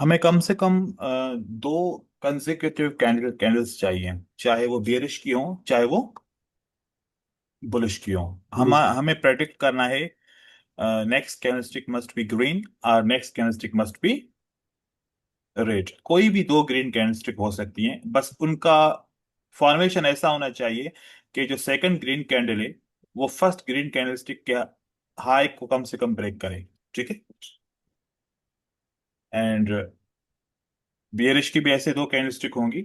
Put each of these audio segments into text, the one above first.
हमें कम से कम दो कंसेक्यूटिव कैंडल्स चाहिए, चाहे वो बियरिश की हो चाहे वो बुलिश की हो। हमें प्रेडिक्ट करना है next candlestick must be green और next candlestick must be red. कोई भी दो ग्रीन कैंडलस्टिक हो सकती हैं, बस उनका फॉर्मेशन ऐसा होना चाहिए कि जो सेकंड ग्रीन कैंडल है वो फर्स्ट ग्रीन कैंडलस्टिक के हाई को कम से कम ब्रेक करे। ठीक है। एंड बियरिश की भी ऐसे दो कैंडलस्टिक होंगी,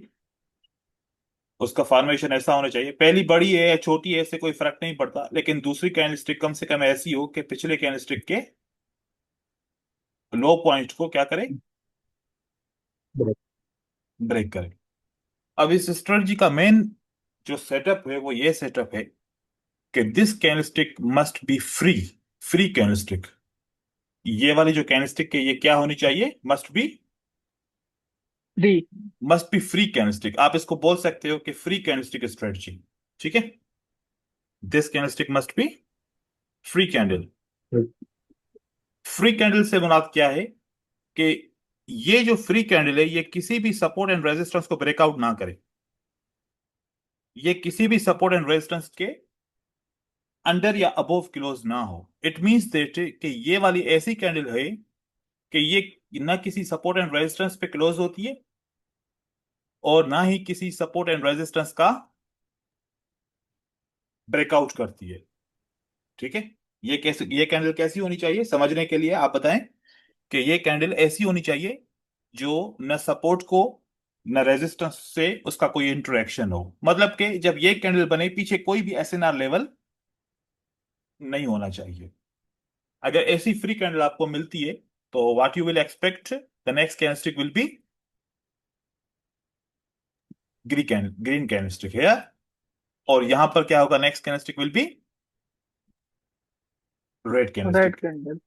उसका फॉर्मेशन ऐसा होना चाहिए, पहली बड़ी है या छोटी है इससे कोई फर्क नहीं पड़ता, लेकिन दूसरी कैंडलस्टिक कम से कम ऐसी हो कि पिछले कैंडलस्टिक के लो पॉइंट को क्या करे, ब्रेक करे। अब इस स्ट्रेटजी का मेन जो सेटअप है वो ये सेटअप है कि this candlestick must B free. Free candlestick, ये वाली जो कैंडलस्टिक है ये क्या होनी चाहिए, three. Must be free candlestick. आप इसको बोल सकते हो कि फ्री कैंडलस्टिक स्ट्रेटजी। ठीक है। This candlestick must B free candle. Free candle से मुराद क्या है कि ये जो फ्री कैंडल है ये किसी भी सपोर्ट एंड रेजिस्टेंस को ब्रेकआउट ना करे, ये किसी भी सपोर्ट एंड रेजिस्टेंस के अंडर या अबोव क्लोज ना हो। इट मींस दैट कि ये वाली ऐसी कैंडल है कि ये ना किसी सपोर्ट एंड रेजिस्टेंस पे क्लोज होती है और ना ही किसी सपोर्ट एंड रेजिस्टेंस का ब्रेकआउट करती है। ठीक है। ये कैंडल कैसी होनी चाहिए समझने के लिए आप बताएं कि ये कैंडल ऐसी होनी चाहिए जो न सपोर्ट को न रेजिस्टेंस से उसका कोई इंटरेक्शन हो। मतलब कि जब ये कैंडल बने पीछे कोई भी एसएनआर लेवल नहीं होना चाहिए। अगर ऐसी फ्री कैंडल आपको मिलती है तो what you will expect, the next candlestick will be green candlestick है। और यहां पर क्या होगा, next candlestick will be red red candlestick. Candle.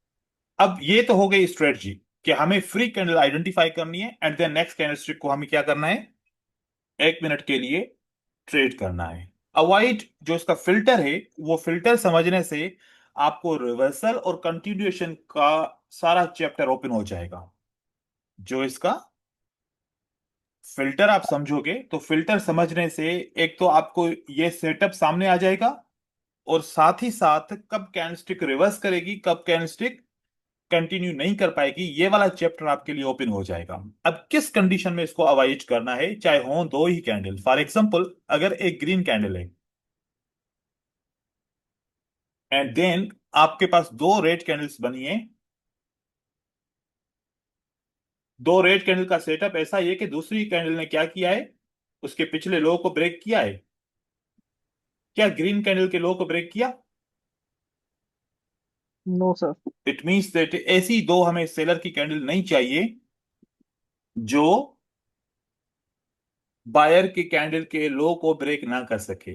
अब ये तो हो गई स्ट्रेटजी कि हमें फ्री कैंडल आइडेंटिफाई करनी है एंड देन नेक्स्ट कैंडलस्टिक को हमें क्या करना है, 1 मिनट के लिए ट्रेड करना है। अवॉइड जो इसका फिल्टर है वो फिल्टर समझने से आपको रिवर्सल और कंटिन्यूएशन का सारा चैप्टर ओपन हो जाएगा। जो इसका फिल्टर आप समझोगे तो फिल्टर समझने से एक तो आपको ये सेटअप सामने आ जाएगा, और साथ ही साथ कब कैंडलस्टिक रिवर्स करेगी कब कैंडलस्टिक कंटिन्यू नहीं कर पाएगी ये वाला चैप्टर आपके लिए ओपन हो जाएगा। अब किस कंडीशन में इसको अवॉइड करना है, चाहे हो दो ही कैंडल। फॉर एग्जांपल अगर एक ग्रीन कैंडल है एंड देन आपके पास दो रेड कैंडल्स बनी है, दो रेड कैंडल का सेटअप ऐसा ही है कि दूसरी कैंडल ने क्या किया है, उसके पिछले लो को ब्रेक किया है। क्या ग्रीन कैंडल के लो को ब्रेक किया? No sir. It means that ऐसी दो हमें सेलर की कैंडल नहीं चाहिए जो बायर के कैंडल के लो को ब्रेक ना कर सके।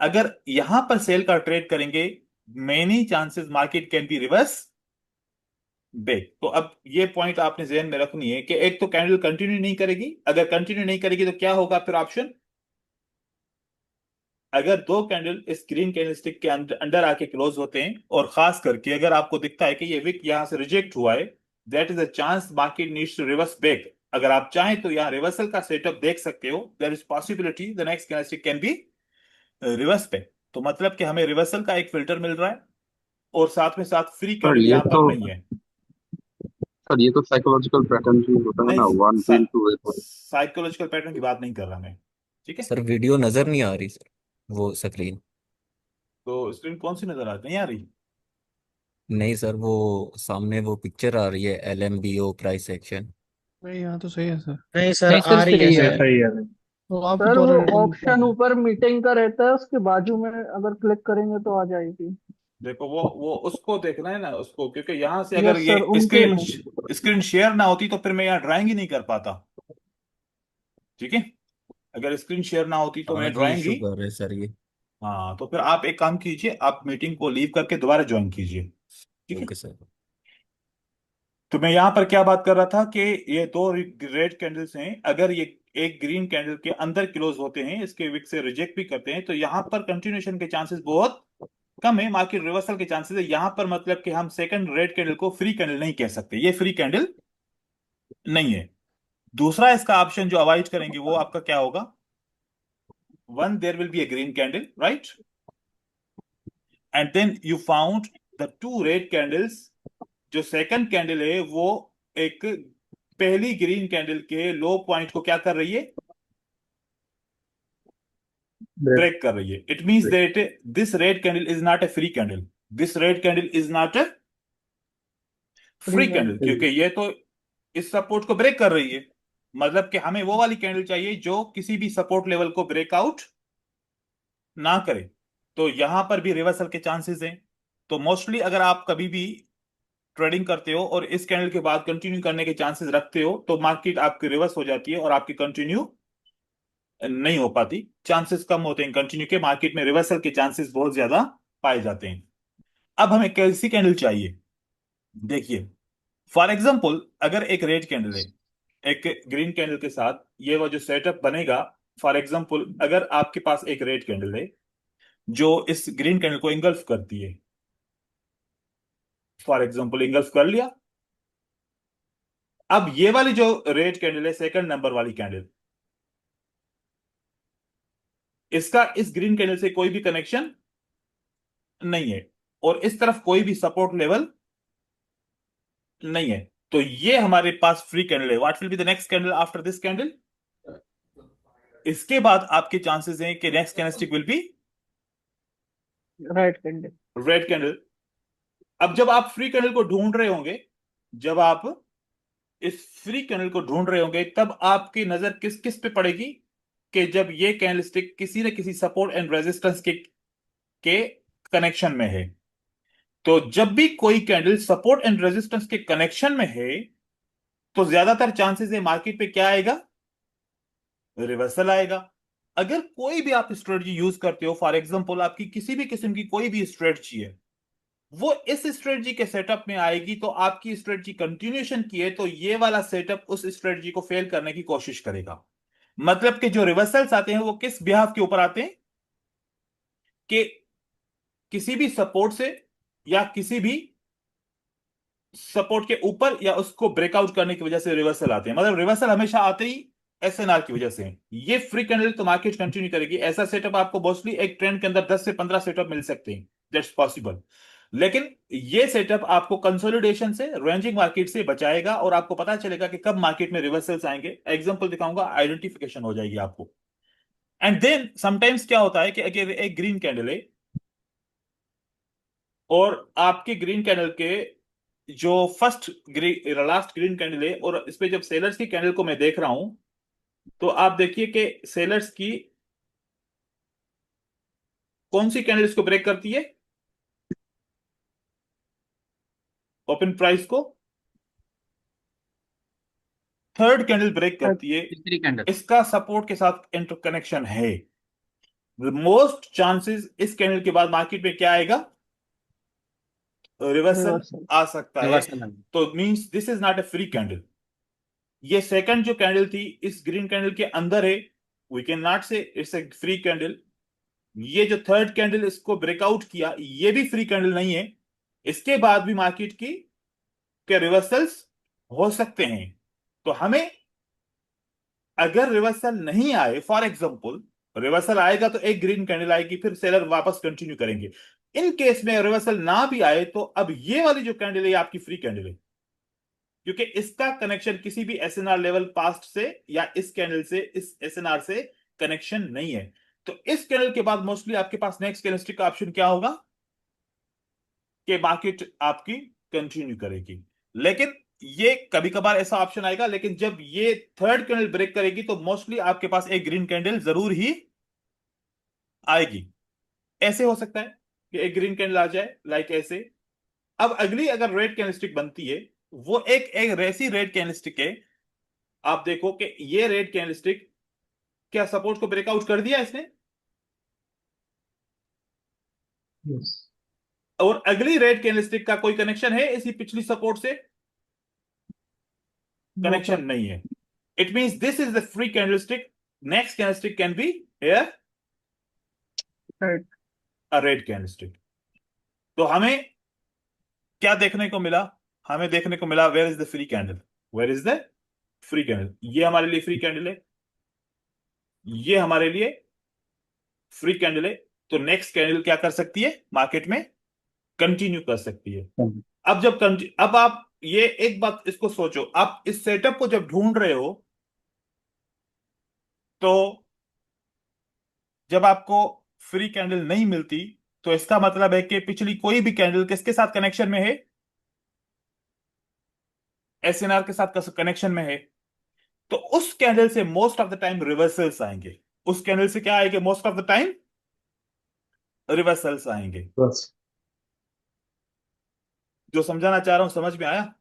अगर यहां पर सेल का ट्रेड करेंगे, many chances market can be reverse back. तो अब ये पॉइंट आपने जहन में रखनी है कि एक तो कैंडल कंटिन्यू नहीं करेगी, अगर कंटिन्यू नहीं करेगी तो क्या होगा फिर ऑप्शन, अगर दो कैंडल इस ग्रीन कैंडलस्टिक के अंदर अंडर आके क्लोज होते हैं और खास करके अगर आपको दिखता है कि ये विक यहां से रिजेक्ट हुआ है, that is a chance market needs to reverse back. अगर आप चाहें तो यहाँ रिवर्सल का सेटअप देख सकते हो, there is possibility the next candlestick can be reverse back. तो मतलब कि हमें रिवर्सल का एक फिल्टर मिल रहा है और साथ में साथ फ्री सर कैंडल ये यहाँ पर तो नहीं है। सर ये तो साइकोलॉजिकल पैटर्न जो होता है नहीं, ना, one pin two way. Psychological pattern की बात नहीं कर रहा मैं। ठीक है। सर वीडियो नजर नहीं आ रही सर, वो स्क्रीन। तो स्क्रीन कौन सी नजर आती है, नहीं आ रही? नहीं सर, वो सामने वो पिक्चर आ रही है, LMBO प्राइस एक्शन। नहीं, यहाँ तो सही है सर। नहीं सर, नहीं सर, आ रही है सही है सर। सही है। तो आप सर दोबारा वो रीडिंग ऑप्शन निकालें। ऊपर मीटिंग का रहता है, उसके बाजू में अगर क्लिक करेंगे तो आ जाएगी। देखो वो उसको देखना है ना उसको, क्योंकि यहां से अगर यस सर, ये उनके स्क्रीन में। स्क्रीन शेयर ना होती तो फिर मैं यहाँ ड्राइंग ही नहीं कर पाता। ठीक है। अगर स्क्रीन शेयर ना होती तो मैं आज ही ड्राइंग ही, इशू कर रहे सर ये। हाँ तो फिर आप एक काम कीजिए, आप मीटिंग को लीव करके दोबारा ज्वाइन कीजिए। ठीक है। Okay sir. तो मैं यहाँ पर क्या बात कर रहा था कि ये दो रेड कैंडल्स हैं, अगर ये एक ग्रीन कैंडल के अंदर क्लोज होते हैं, इसके विक से रिजेक्ट भी करते हैं, तो यहाँ पर कंटिन्यूएशन के चांसेस बहुत कम है, मार्केट रिवर्सल के चांसेस है यहाँ पर। मतलब कि हम सेकंड रेड कैंडल को फ्री कैंडल नहीं कह सकते, ये फ्री कैंडल नहीं है। दूसरा इसका ऑप्शन जो अवॉइड करेंगे वो आपका क्या होगा? One, there will be a green candle, right, and then you found the two red candles. जो सेकंड कैंडल है वो एक पहली ग्रीन कैंडल के लो पॉइंट को क्या कर रही है? ब्रेक ब्रेक कर रही है। It means break that this red candle is not a free candle. This red candle is not a free free candle, candle. क्योंकि ये तो इस सपोर्ट को ब्रेक कर रही है। मतलब कि हमें वो वाली कैंडल चाहिए जो किसी भी सपोर्ट लेवल को ब्रेकआउट ना करे। तो यहां पर भी रिवर्सल के चांसेस हैं। तो मोस्टली अगर आप कभी भी ट्रेडिंग करते हो और इस कैंडल के बाद कंटिन्यू करने के चांसेस रखते हो तो मार्केट आपकी रिवर्स हो जाती है और आपकी कंटिन्यू नहीं हो पाती। चांसेस कम होते हैं कंटिन्यू के, मार्केट में रिवर्सल के चांसेस बहुत ज्यादा पाए जाते हैं। अब हमें कैसी कैंडल चाहिए? देखिए, फॉर एग्जाम्पल अगर एक रेड कैंडल है एक ग्रीन कैंडल के साथ, ये वो जो सेटअप बनेगा। फॉर एग्जाम्पल अगर आपके पास एक रेड कैंडल है जो इस ग्रीन कैंडल को इंगल्फ करती है, फॉर एग्जाम्पल इंगल्फ कर लिया। अब ये वाली जो रेड कैंडल है सेकंड नंबर वाली कैंडल, इसका इस ग्रीन कैंडल से कोई भी कनेक्शन नहीं है और इस तरफ कोई भी सपोर्ट लेवल नहीं है। तो ये हमारे पास फ्री कैंडल है। What will be the next candle after this candle? इसके बाद आपके चांसेस हैं कि next candlestick will be right candle. Red candle. अब जब आप फ्री कैंडल को ढूंढ रहे होंगे, जब आप इस फ्री कैंडल को ढूंढ रहे होंगे, तब आपकी नजर किस किस पे पड़ेगी? कि जब ये कैंडलस्टिक किसी न किसी सपोर्ट एंड रेजिस्टेंस के कनेक्शन में है। तो जब भी कोई कैंडल सपोर्ट एंड रेजिस्टेंस के कनेक्शन में है तो ज्यादातर चांसेस है मार्केट पे क्या आएगा? रिवर्सल आएगा। अगर कोई भी आप स्ट्रेटजी यूज करते हो, फॉर एग्जांपल आपकी किसी भी किस्म की कोई भी स्ट्रेटजी है, वो इस स्ट्रेटजी के सेटअप में आएगी तो आपकी स्ट्रेटजी कंटिन्यूएशन की है तो ये वाला सेटअप उस स्ट्रेटजी को फेल करने की कोशिश करेगा। मतलब कि जो रिवर्सल्स आते हैं वो किस बिहाफ के ऊपर आते हैं? कि किसी भी सपोर्ट से या किसी भी सपोर्ट के ऊपर या उसको ब्रेकआउट करने की वजह से रिवर्सल आते हैं। मतलब रिवर्सल हमेशा आते ही एसएनआर की वजह से हैं। ये फ्री कैंडल तो मार्केट कंटिन्यू करेगी। ऐसा सेटअप आपको मोस्टली एक ट्रेंड के अंदर 10 से 15 सेटअप मिल सकते हैं, दैट्स पॉसिबल। लेकिन ये सेटअप आपको कंसोलिडेशन से, रेंजिंग मार्केट से बचाएगा और आपको पता चलेगा कि कब मार्केट में रिवर्सल्स आएंगे। एग्जांपल दिखाऊंगा, आइडेंटिफिकेशन हो जाएगी आपको। एंड देन समटाइम्स क्या होता है कि अगर एक ग्रीन कैंडल है और आपके ग्रीन कैंडल के जो फर्स्ट लास्ट ग्रीन कैंडल है और इस पे जब सेलर्स की कैंडल को मैं देख रहा हूं तो आप देखिए कि सेलर्स की कौन सी कैंडल इसको ब्रेक करती है? ओपन प्राइस को थर्ड कैंडल ब्रेक करती है। तीसरी कैंडल इसका सपोर्ट के साथ इंटरकनेक्शन है। मोस्ट चांसेस इस कैंडल के बाद मार्केट में क्या आएगा? Reversal reversal. आ सकता है। रिवर्सल तो means this is not a free candle. ये सेकंड जो कैंडल थी इस ग्रीन कैंडल के अंदर है, वी कैन नॉट से इट्स ए फ्री कैंडल। ये जो थर्ड कैंडल इसको ब्रेकआउट किया ये भी फ्री कैंडल नहीं है। इसके बाद भी मार्केट की के रिवर्सल्स हो सकते हैं। तो हमें अगर रिवर्सल नहीं आए, फॉर एग्जांपल रिवर्सल आएगा तो एक ग्रीन कैंडल आएगी, फिर सेलर वापस कंटिन्यू करेंगे। इन केस में रिवर्सल ना भी आए तो अब ये वाली जो कैंडल है ये आपकी फ्री कैंडल है, क्योंकि इसका कनेक्शन किसी भी एसएनआर लेवल पास्ट से या इस कैंडल से, इस एसएनआर से कनेक्शन नहीं है। तो इस कैंडल के बाद मोस्टली आपके पास नेक्स्ट कैंडलस्टिक का ऑप्शन क्या होगा? कि मार्केट आपकी कंटिन्यू करेगी। लेकिन ये कभी कभार ऐसा ऑप्शन आएगा, लेकिन जब ये थर्ड कैंडल ब्रेक करेगी तो मोस्टली आपके पास एक ग्रीन कैंडल जरूर ही आएगी। ऐसे हो सकता है कि एक ग्रीन कैंडल आ जाए लाइक ऐसे। अब अगली अगर रेड कैंडलस्टिक बनती है, वो एक एक ऐसी रेड कैंडलस्टिक है, आप देखो कि ये रेड कैंडलस्टिक क्या सपोर्ट को ब्रेकआउट कर दिया इसने? यस और अगली रेड कैंडलस्टिक का कोई कनेक्शन है इसी पिछली सपोर्ट से? No connection sir. नहीं है। It means this is the free candlestick. Next candlestick can be here right. A red candlestick. तो हमें क्या देखने को मिला? हमें देखने को मिला where is the free candle, where is the free candle, ये हमारे लिए फ्री कैंडल है, ये हमारे लिए फ्री कैंडल है। तो नेक्स्ट कैंडल क्या कर सकती है मार्केट में, कंटिन्यू कर सकती है। अब अब आप ये एक बात इसको सोचो, आप इस सेटअप को जब ढूंढ रहे हो, तो जब आपको फ्री कैंडल नहीं मिलती, तो इसका मतलब है कि पिछली कोई भी कैंडल किसके साथ कनेक्शन में है, एसएनआर के साथ कनेक्शन में है। तो उस कैंडल से most of the time reversals आएंगे, उस कैंडल से क्या आएंगे, most of the time reversals आएंगे। बस जो समझाना चाह रहा हूं समझ में आया?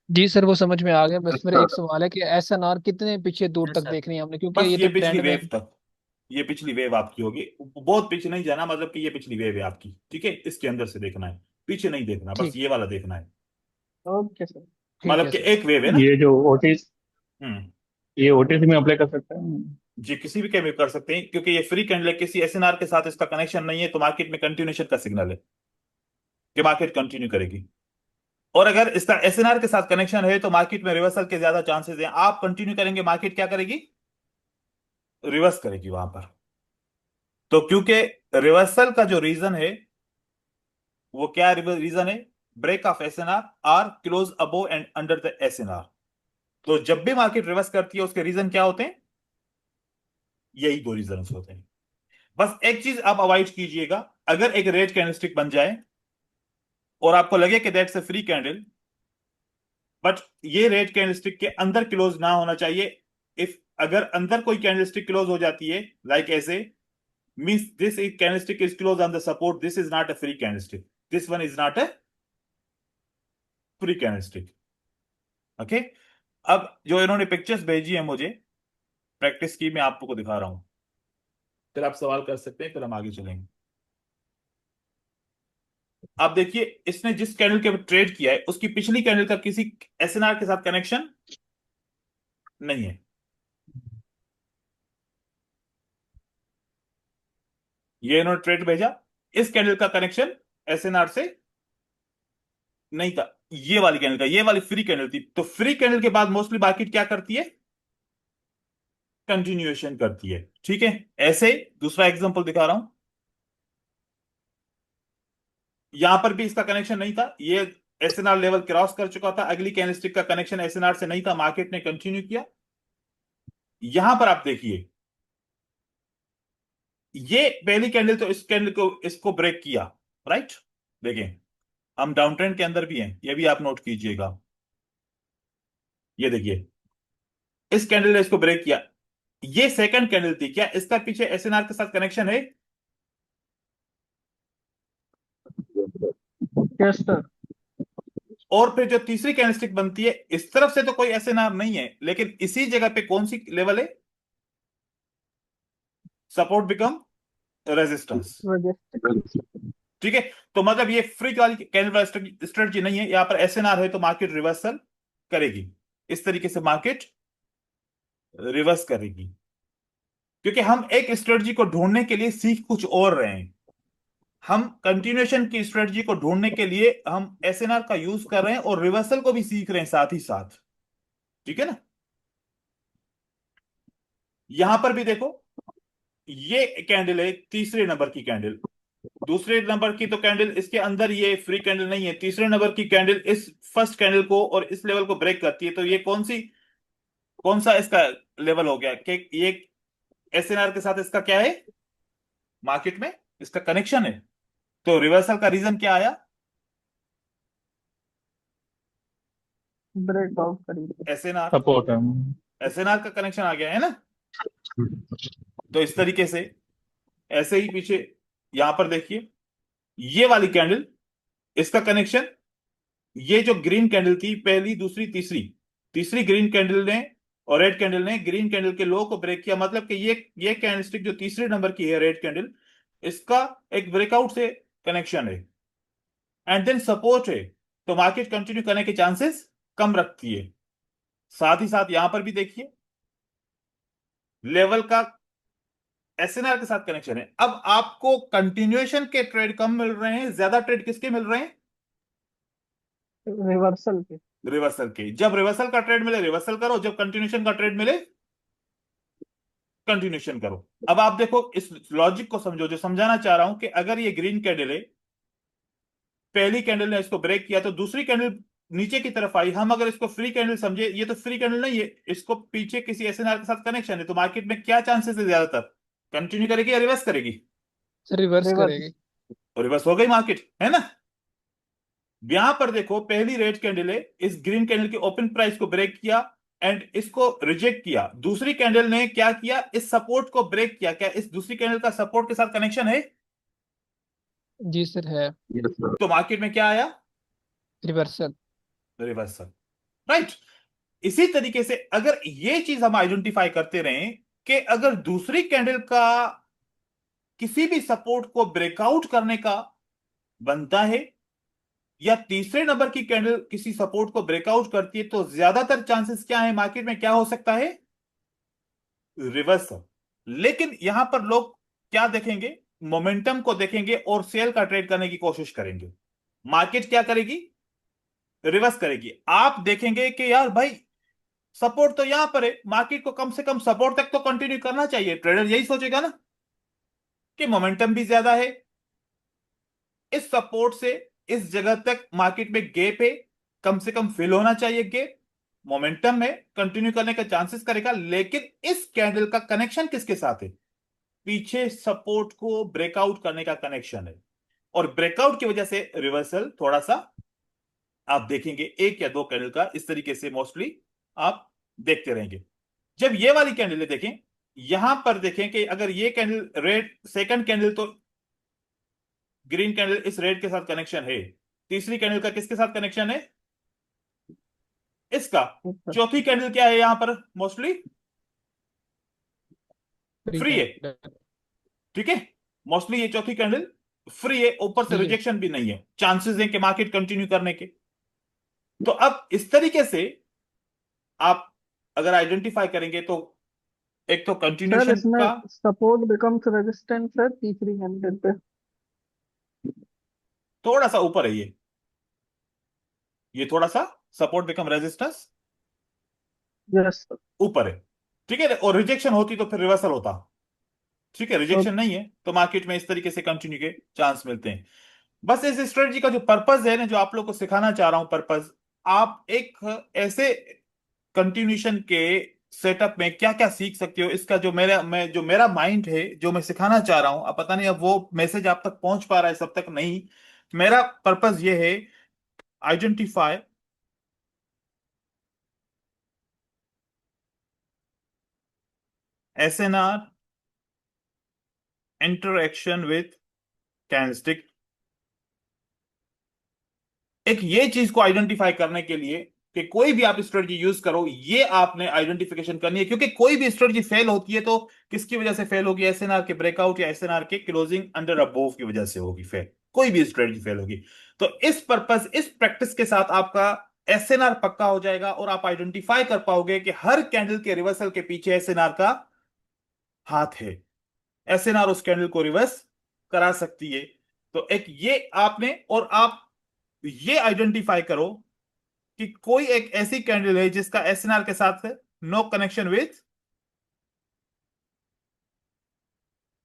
जी सर, वो समझ में आ गया। बस मेरा अच्छा। एक सवाल है कि एसएनआर कितने पीछे दूर यस तक सर। देखनी है हमने, क्योंकि बस ये ये तो पिछली ट्रेंड में। वेव तक, ये पिछली वेव आपकी होगी, बहुत पीछे नहीं जाना, मतलब कि ये पिछली वेव है आपकी, ठीक है, इसके अंदर से देखना है, पीछे नहीं देखना, बस ठीक। ये वाला देखना है। Okay sir. ठीक मतलब है कि सर। एक वेव है ना। ये जो ओटीज हम्म। ये ओटीसी में अप्लाई कर सकते हैं? जी किसी भी में कर सकते हैं, क्योंकि ये फ्री कैंडल है, किसी एसएनआर के साथ इसका कनेक्शन नहीं है, तो मार्केट में कंटिन्यूएशन का सिग्नल है कि मार्केट कंटिन्यू करेगी। और अगर इसका एसएनआर के साथ कनेक्शन है, तो मार्केट में रिवर्सल के ज्यादा चांसेस हैं, आप कंटिन्यू करेंगे, मार्केट क्या करेगी, रिवर्स करेगी वहां पर। तो क्योंकि रिवर्सल का जो रीजन है, वो क्या रीजन है, break of SNR are close above and under the SNR. तो जब भी मार्केट रिवर्स करती है, उसके रीजन क्या होते हैं, यही दो रीजन होते हैं। बस एक चीज आप अवॉइड कीजिएगा, अगर एक रेड कैंडलस्टिक बन जाए और आपको लगे कि that's a free candle, but ये रेड कैंडलस्टिक के अंदर क्लोज ना होना चाहिए। इफ अगर अंदर कोई कैंडलस्टिक क्लोज हो जाती है, लाइक ऐसे, means this candlestick is close on the support, this is not a free candlestick, this one is not a free candlestick. Okay. अब जो इन्होंने पिक्चर्स भेजी है मुझे प्रैक्टिस की, मैं आपको दिखा रहा हूं, फिर आप सवाल कर सकते हैं, फिर हम आगे चलेंगे। आप देखिए, इसने जिस कैंडल के ट्रेड किया है, उसकी पिछली कैंडल का किसी एसएनआर के साथ कनेक्शन नहीं है। ये इन्होंने ट्रेड भेजा, इस कैंडल का कनेक्शन एसएनआर से नहीं था, ये वाली कैंडल का, ये वाली फ्री कैंडल थी। तो फ्री कैंडल के बाद मोस्टली मार्केट क्या करती है, कंटिन्यूएशन करती है, ठीक है। ऐसे दूसरा एग्जांपल दिखा रहा हूं, यहां पर भी इसका कनेक्शन नहीं था, ये एसएनआर लेवल क्रॉस कर चुका था, अगली कैंडलस्टिक का कनेक्शन एसएनआर से नहीं था, मार्केट ने कंटिन्यू किया। यहां पर आप देखिए, ये पहली कैंडल तो इस कैंडल को इसको ब्रेक किया, राइट। देखें, हम डाउन ट्रेंड के अंदर भी हैं, ये भी आप नोट कीजिएगा। ये देखिए, इस कैंडल ने इसको ब्रेक किया, ये सेकंड कैंडल थी, क्या इसका पीछे एसएनआर के साथ कनेक्शन है? Yes sir. और फिर जो तीसरी कैंडलस्टिक बनती है, इस तरफ से तो कोई एसएनआर नहीं है, लेकिन इसी जगह पे कौन सी लेवल है, सपोर्ट बिकम रेजिस्टेंस, ठीक है। तो मतलब ये फ्री वाली कैंडल स्ट्रेटजी नहीं है, यहां पर एसएनआर है तो मार्केट रिवर्सल करेगी, इस तरीके से मार्केट रिवर्स करेगी। क्योंकि हम एक स्ट्रेटजी को ढूंढने के लिए सीख कुछ और रहे हैं, हम कंटिन्यूएशन की स्ट्रेटजी को ढूंढने के लिए हम एसएनआर का यूज कर रहे हैं, और रिवर्सल को भी सीख रहे हैं साथ ही साथ, ठीक है ना। यहां पर भी देखो, ये कैंडल है तीसरे नंबर की कैंडल, दूसरे नंबर की तो कैंडल इसके अंदर ये फ्री कैंडल नहीं है, तीसरे नंबर की कैंडल इस फर्स्ट कैंडल को और इस लेवल को ब्रेक करती है। तो ये कौन सा इसका लेवल हो गया कि ये एसएनआर के साथ इसका क्या है, मार्केट में इसका कनेक्शन है। तो रिवर्सल का रीजन क्या आया, ब्रेकआउट करिए। एसएनआर, सपोर्ट है। एसएनआर का कनेक्शन आ गया है ना। तो इस तरीके से ऐसे ही पीछे यहां पर देखिए, ये वाली कैंडल, इसका कनेक्शन, ये जो ग्रीन कैंडल थी, पहली दूसरी तीसरी, तीसरी ग्रीन कैंडल ने और रेड कैंडल ने ग्रीन कैंडल के लो को ब्रेक किया, मतलब कि ये कैंडलस्टिक जो तीसरे नंबर की है रेड कैंडल, इसका एक ब्रेकआउट से कनेक्शन है, एंड देन सपोर्ट है। तो मार्केट कंटिन्यू करने के चांसेस कम रखती है। साथ ही साथ यहां पर भी देखिए, लेवल का एसएनआर के साथ कनेक्शन है। अब आपको कंटिन्यूएशन के ट्रेड कम मिल रहे हैं, ज्यादा ट्रेड किसके मिल रहे हैं, रिवर्सल के। रिवर्सल के। जब रिवर्सल का ट्रेड मिले रिवर्सल करो, जब कंटिन्यूशन का ट्रेड मिले कंटिन्यूशन करो। अब आप देखो इस लॉजिक को समझो, जो समझाना चाह रहा हूं कि अगर ये ग्रीन कैंडल है, पहली कैंडल ने इसको ब्रेक किया तो दूसरी कैंडल नीचे की तरफ आई, हम अगर इसको फ्री कैंडल समझे, ये तो फ्री कैंडल नहीं है, इसको पीछे किसी एसएनआर के साथ कनेक्शन है, तो मार्केट में क्या चांसेस है ज्यादातर, कंटिन्यू करेगी या रिवर्स करेगी? Sir reverse reverse. करेगी। और रिवर्स हो गई मार्केट, है ना। यहां पर देखो पहली रेड कैंडल है, इस ग्रीन कैंडल के ओपन प्राइस को ब्रेक किया एंड इसको रिजेक्ट किया। दूसरी कैंडल ने क्या किया, इस सपोर्ट को ब्रेक किया। क्या इस दूसरी कैंडल का सपोर्ट के साथ कनेक्शन है? जी सर है। Yes sir. तो मार्केट में क्या आया? रिवर्सल। Reversal, right. इसी तरीके से अगर ये चीज हम आइडेंटिफाई करते रहें कि अगर दूसरी कैंडल का किसी भी सपोर्ट को ब्रेकआउट करने का बनता है, या तीसरे नंबर की कैंडल किसी सपोर्ट को ब्रेकआउट करती है, तो ज्यादातर चांसेस क्या है मार्केट में, क्या हो सकता है? रिवर्सल। लेकिन यहां पर लोग क्या देखेंगे, मोमेंटम को देखेंगे और सेल का ट्रेड करने की कोशिश करेंगे। मार्केट क्या करेगी? रिवर्स करेगी। आप देखेंगे कि यार भाई सपोर्ट तो यहां पर है, मार्केट को कम से कम सपोर्ट तक तो कंटिन्यू करना चाहिए। ट्रेडर यही सोचेगा ना कि मोमेंटम भी ज्यादा है, इस सपोर्ट से इस जगह तक मार्केट में गैप है, कम से कम फिल होना चाहिए गैप, मोमेंटम में कंटिन्यू करने का चांसेस करेगा। लेकिन इस कैंडल का कनेक्शन किसके साथ है? पीछे सपोर्ट को ब्रेकआउट करने का कनेक्शन है, और ब्रेकआउट की वजह से रिवर्सल थोड़ा सा आप देखेंगे, एक या दो कैंडल का इस तरीके से मोस्टली आप देखते रहेंगे। जब ये वाली कैंडल देखें, यहां पर देखें कि अगर ये कैंडल रेड, सेकंड कैंडल तो ग्रीन कैंडल इस रेड के साथ कनेक्शन है, तीसरी कैंडल का किसके साथ कनेक्शन है? इसका। चौथी कैंडल क्या है यहां पर? मोस्टली फ्री फ्री है, कैंडल। ठीक है। मोस्टली ये चौथी कैंडल फ्री है, ऊपर से फ्री है। रिजेक्शन भी नहीं है, चांसेस है कि मार्केट कंटिन्यू करने के। तो अब इस तरीके से आप अगर आइडेंटिफाई करेंगे तो एक तो सर कंटिन्यूशन इसमें का सपोर्ट बिकम्स रेजिस्टेंस है तीसरी कैंडिडेट पे। थोड़ा सा ऊपर है ये थोड़ा सा support become resistance yes sir. ऊपर है, ठीक है। और रिजेक्शन होती तो फिर रिवर्सल होता, ठीक है। रिजेक्शन नहीं है तो मार्केट में इस तरीके से कंटिन्यू के चांस मिलते हैं। बस इस स्ट्रेटजी का जो पर्पज है ना, जो आप लोग को सिखाना चाह रहा हूं पर्पज, आप एक ऐसे कंटिन्यूशन के सेटअप में क्या क्या सीख सकते हो, इसका जो मेरा माइंड है, जो मैं सिखाना चाह रहा हूं, अब पता नहीं अब वो मैसेज आप तक पहुंच पा रहा है सब तक नहीं। मेरा पर्पज ये है, identify SNR interaction with candlestick. एक ये चीज को आइडेंटिफाई करने के लिए कि कोई भी आप स्ट्रेटजी यूज करो, ये आपने आइडेंटिफिकेशन करनी है, क्योंकि कोई भी स्ट्रेटजी फेल होती है तो किसकी वजह से फेल होगी? एसएनआर के ब्रेकआउट या एसएनआर के क्लोजिंग अंडर अबोव की वजह से होगी फेल, कोई भी स्ट्रेटजी फेल होगी। तो इस पर्पस, इस प्रैक्टिस के साथ आपका एसएनआर पक्का हो जाएगा और आप आइडेंटिफाई कर पाओगे कि हर कैंडल के रिवर्सल के पीछे एसएनआर का हाथ है, एसएनआर उस कैंडल को रिवर्स करा सकती है। तो एक ये आपने, और आप ये आइडेंटिफाई करो कि कोई एक ऐसी कैंडल है जिसका एसएनआर के साथ नो कनेक्शन विथ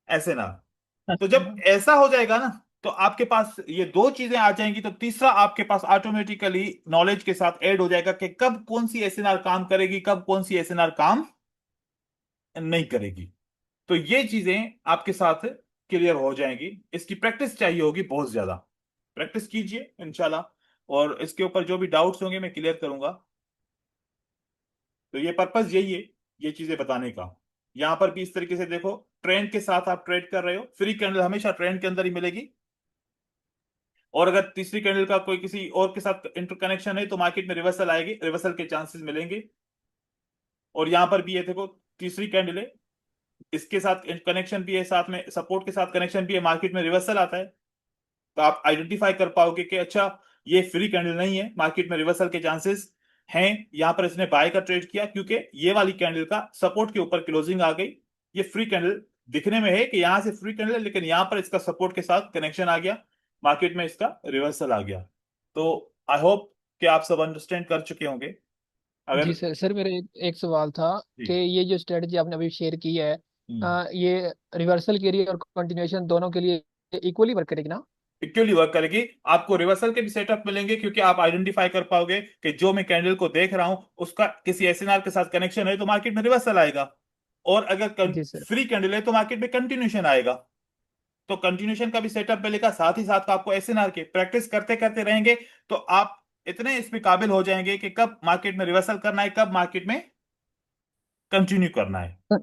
एसएनआर। तो जब ऐसा हो जाएगा ना, तो आपके पास ये दो चीजें आ जाएंगी, तो तीसरा आपके पास ऑटोमेटिकली नॉलेज के साथ ऐड हो जाएगा कि कब कौन सी एसएनआर काम करेगी, कब कौन सी एसएनआर काम नहीं करेगी। तो ये चीजें आपके साथ क्लियर हो जाएंगी। इसकी प्रैक्टिस चाहिए होगी, बहुत ज्यादा प्रैक्टिस कीजिए इंशाल्लाह, और इसके ऊपर जो भी डाउट्स होंगे मैं क्लियर करूंगा। तो ये पर्पस यही है, ये चीजें बताने का। यहां पर भी इस तरीके से देखो, ट्रेंड के साथ आप ट्रेड कर रहे हो, फ्री कैंडल हमेशा ट्रेंड के अंदर ही मिलेगी, और अगर तीसरी कैंडल का कोई किसी और के साथ इंटरकनेक्शन है तो मार्केट में रिवर्सल आएगी, रिवर्सल के चांसेस मिलेंगे। और यहां पर भी ये देखो, तीसरी कैंडल है, इसके साथ कनेक्शन भी है, साथ में सपोर्ट के साथ कनेक्शन भी है, मार्केट में रिवर्सल आता है, तो आप आइडेंटिफाई कर पाओगे कि अच्छा ये फ्री कैंडल नहीं है, मार्केट में रिवर्सल के चांसेस हैं। यहां पर इसने बाय का ट्रेड किया क्योंकि ये वाली कैंडल का सपोर्ट के ऊपर क्लोजिंग आ गई। ये फ्री कैंडल दिखने में है कि यहां से फ्री कैंडल है, लेकिन यहां पर इसका सपोर्ट के साथ कनेक्शन आ गया, मार्केट में इसका रिवर्सल आ गया। तो आई होप कि आप सब अंडरस्टैंड कर चुके होंगे। जी अगर सर। सर मेरा एक सवाल था कि जी ये जो स्ट्रेटजी आपने अभी शेयर की है, हम्म ये रिवर्सल के लिए और कंटिन्यूएशन दोनों के लिए इक्वली वर्क करेगी ना? इक्वली वर्क करेगी। आपको रिवर्सल के भी सेटअप मिलेंगे, क्योंकि आप आइडेंटिफाई कर पाओगे कि जो मैं कैंडल को देख रहा हूं उसका किसी एसएनआर के साथ कनेक्शन है तो मार्केट में रिवर्सल आएगा। और अगर जी सर। फ्री कैंडल है तो मार्केट में कंटिन्यूशन आएगा। तो कंटिन्यूशन का भी सेटअप मिलेगा, साथ ही साथ आपको एसएनआर के प्रैक्टिस करते करते रहेंगे तो आप इतने इसमें काबिल हो जाएंगे कि कब मार्केट में रिवर्सल करना है, कब मार्केट में कंटिन्यू करना है।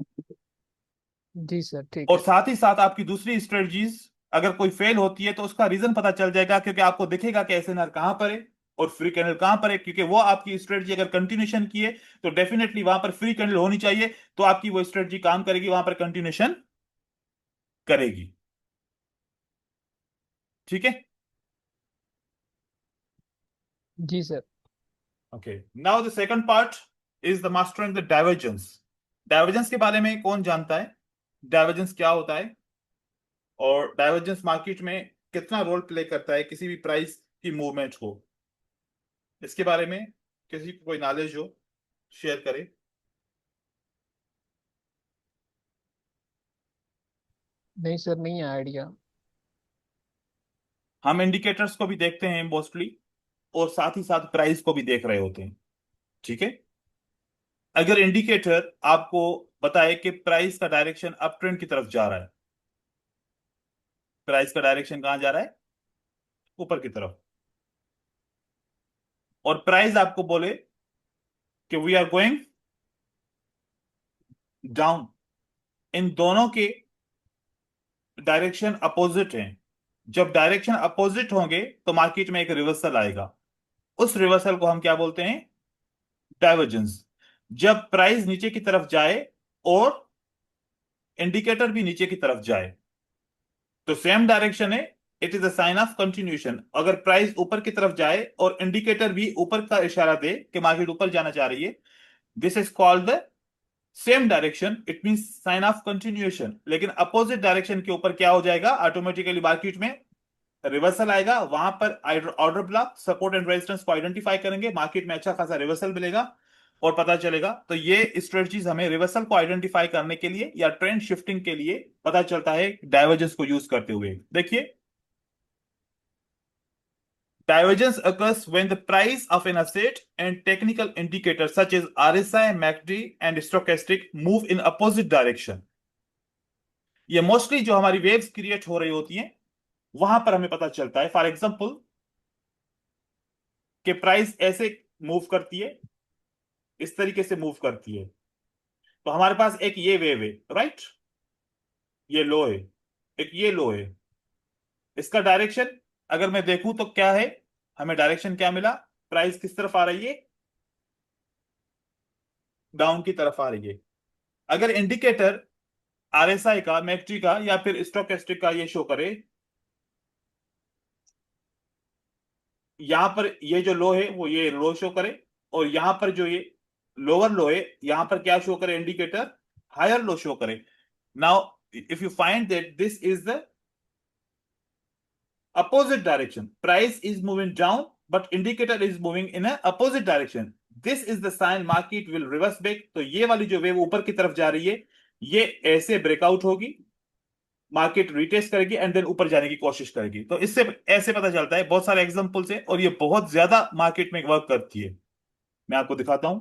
जी सर ठीक और है। साथ ही साथ आपकी दूसरी स्ट्रेटजीज अगर कोई फेल होती है तो उसका रीजन पता चल जाएगा, क्योंकि आपको दिखेगा कि एसएनआर कहां पर है और फ्री कैंडल कहां पर है। क्योंकि वो आपकी स्ट्रेटजी अगर कंटिन्यूशन की है तो डेफिनेटली वहां पर फ्री कैंडल होनी चाहिए, तो आपकी वो स्ट्रेटजी काम करेगी, वहां पर कंटिन्यूशन करेगी। ठीक है। जी sir. Okay, now the second part is the mastering the divergence. Divergence के बारे में कौन जानता है? डाइवर्जेंस क्या होता है और डाइवर्जेंस मार्केट में कितना रोल प्ले करता है किसी भी प्राइस की मूवमेंट को? इसके बारे में किसी को कोई नॉलेज हो, शेयर करें। नहीं सर, नहीं है आइडिया। हम इंडिकेटर्स को भी देखते हैं मोस्टली, और साथ ही साथ प्राइस को भी देख रहे होते हैं। ठीक है। अगर इंडिकेटर आपको बताए कि प्राइस का डायरेक्शन अप ट्रेंड की तरफ जा रहा है, प्राइस का डायरेक्शन कहां जा रहा है? ऊपर की तरफ। और प्राइस आपको बोले कि वी आर गोइंग डाउन, इन दोनों के डायरेक्शन अपोजिट हैं। जब डायरेक्शन अपोजिट होंगे तो मार्केट में एक रिवर्सल आएगा। उस रिवर्सल को हम क्या बोलते हैं? डाइवर्जेंस। जब प्राइस नीचे की तरफ जाए और इंडिकेटर भी नीचे की तरफ जाए तो सेम डायरेक्शन है, it is a sign of continuation. अगर प्राइस ऊपर की तरफ जाए और इंडिकेटर भी ऊपर का इशारा दे कि मार्केट ऊपर जाना चाह रही है, this is called the same direction, it means sign of continuation. लेकिन अपोजिट डायरेक्शन के ऊपर क्या हो जाएगा? ऑटोमेटिकली मार्केट में रिवर्सल आएगा। वहां पर order block, support and resistance को आइडेंटिफाई करेंगे, मार्केट में अच्छा खासा रिवर्सल मिलेगा और पता चलेगा। तो ये स्ट्रेटजीज हमें रिवर्सल को आइडेंटिफाई करने के लिए या ट्रेंड शिफ्टिंग के लिए पता चलता है डाइवर्जेंस को यूज करते हुए। देखिए, divergence occurs when the price of an asset and technical indicators such as RSI, MACD and stochastic move in opposite direction। ये मोस्टली जो हमारी वेव्स क्रिएट हो रही होती हैं वहां पर हमें पता चलता है। फॉर एग्जांपल, कि प्राइस ऐसे मूव करती है, इस तरीके से मूव करती है, तो हमारे पास एक ये वेव है, राइट? ये लो है, एक ये लो है। इसका डायरेक्शन अगर मैं देखूं तो क्या है? हमें डायरेक्शन क्या मिला? प्राइस किस तरफ आ रही है? डाउन की तरफ आ रही है। अगर इंडिकेटर आरएसआई का, मैकडी का या फिर स्टोकेस्टिक का ये शो करे, यहां पर ये जो लो है वो ये लो शो करे, और यहां पर जो ये लोअर लो है यहां पर क्या शो करे? इंडिकेटर हायर लो शो करे। Now if you find that this is the opposite direction, price is moving down but indicator is moving in a opposite direction, this is the sign market will reverse back। तो ये वाली जो wave ऊपर की तरफ जा रही है ये ऐसे ब्रेकआउट होगी, मार्केट रिटेस्ट करेगी एंड देन ऊपर जाने की कोशिश करेगी। तो इससे ऐसे पता चलता है बहुत सारे एग्जांपल से, और ये बहुत ज्यादा मार्केट में वर्क करती है। मैं आपको दिखाता हूं।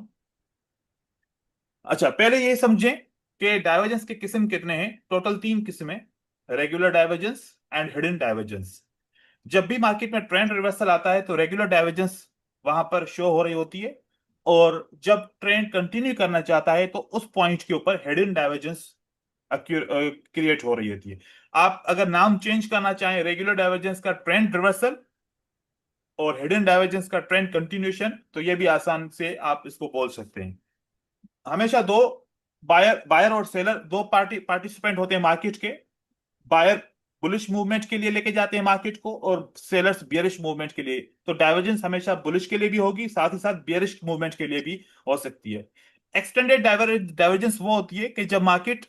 अच्छा, पहले ये समझें कि डाइवर्जेंस के किस्म कितने हैं। टोटल तीन किस्म है: regular divergence and hidden divergence. जब भी मार्केट में ट्रेंड रिवर्सल आता है तो रेगुलर डाइवर्जेंस वहां पर शो हो रही होती है, और जब ट्रेंड कंटिन्यू करना चाहता है तो उस पॉइंट के ऊपर हिडन डाइवर्जेंस क्रिएट हो रही होती है। आप अगर नाम चेंज करना चाहें, रेगुलर डाइवर्जेंस का ट्रेंड रिवर्सल और हिडन डाइवर्जेंस का ट्रेंड कंटिन्यूशन, तो ये भी आसान से आप इसको बोल सकते हैं। हमेशा दो बायर बायर और सेलर, दो पार्टिसिपेंट होते हैं मार्केट के। बायर बुलिश मूवमेंट के लिए लेके जाते हैं मार्केट को, और सेलर्स बियरिश मूवमेंट के लिए। तो डाइवर्जेंस हमेशा बुलिश के लिए भी होगी, साथ ही साथ बियरिश मूवमेंट के लिए भी हो सकती है। एक्सटेंडेड डाइवर्जेंस वो होती है कि जब मार्केट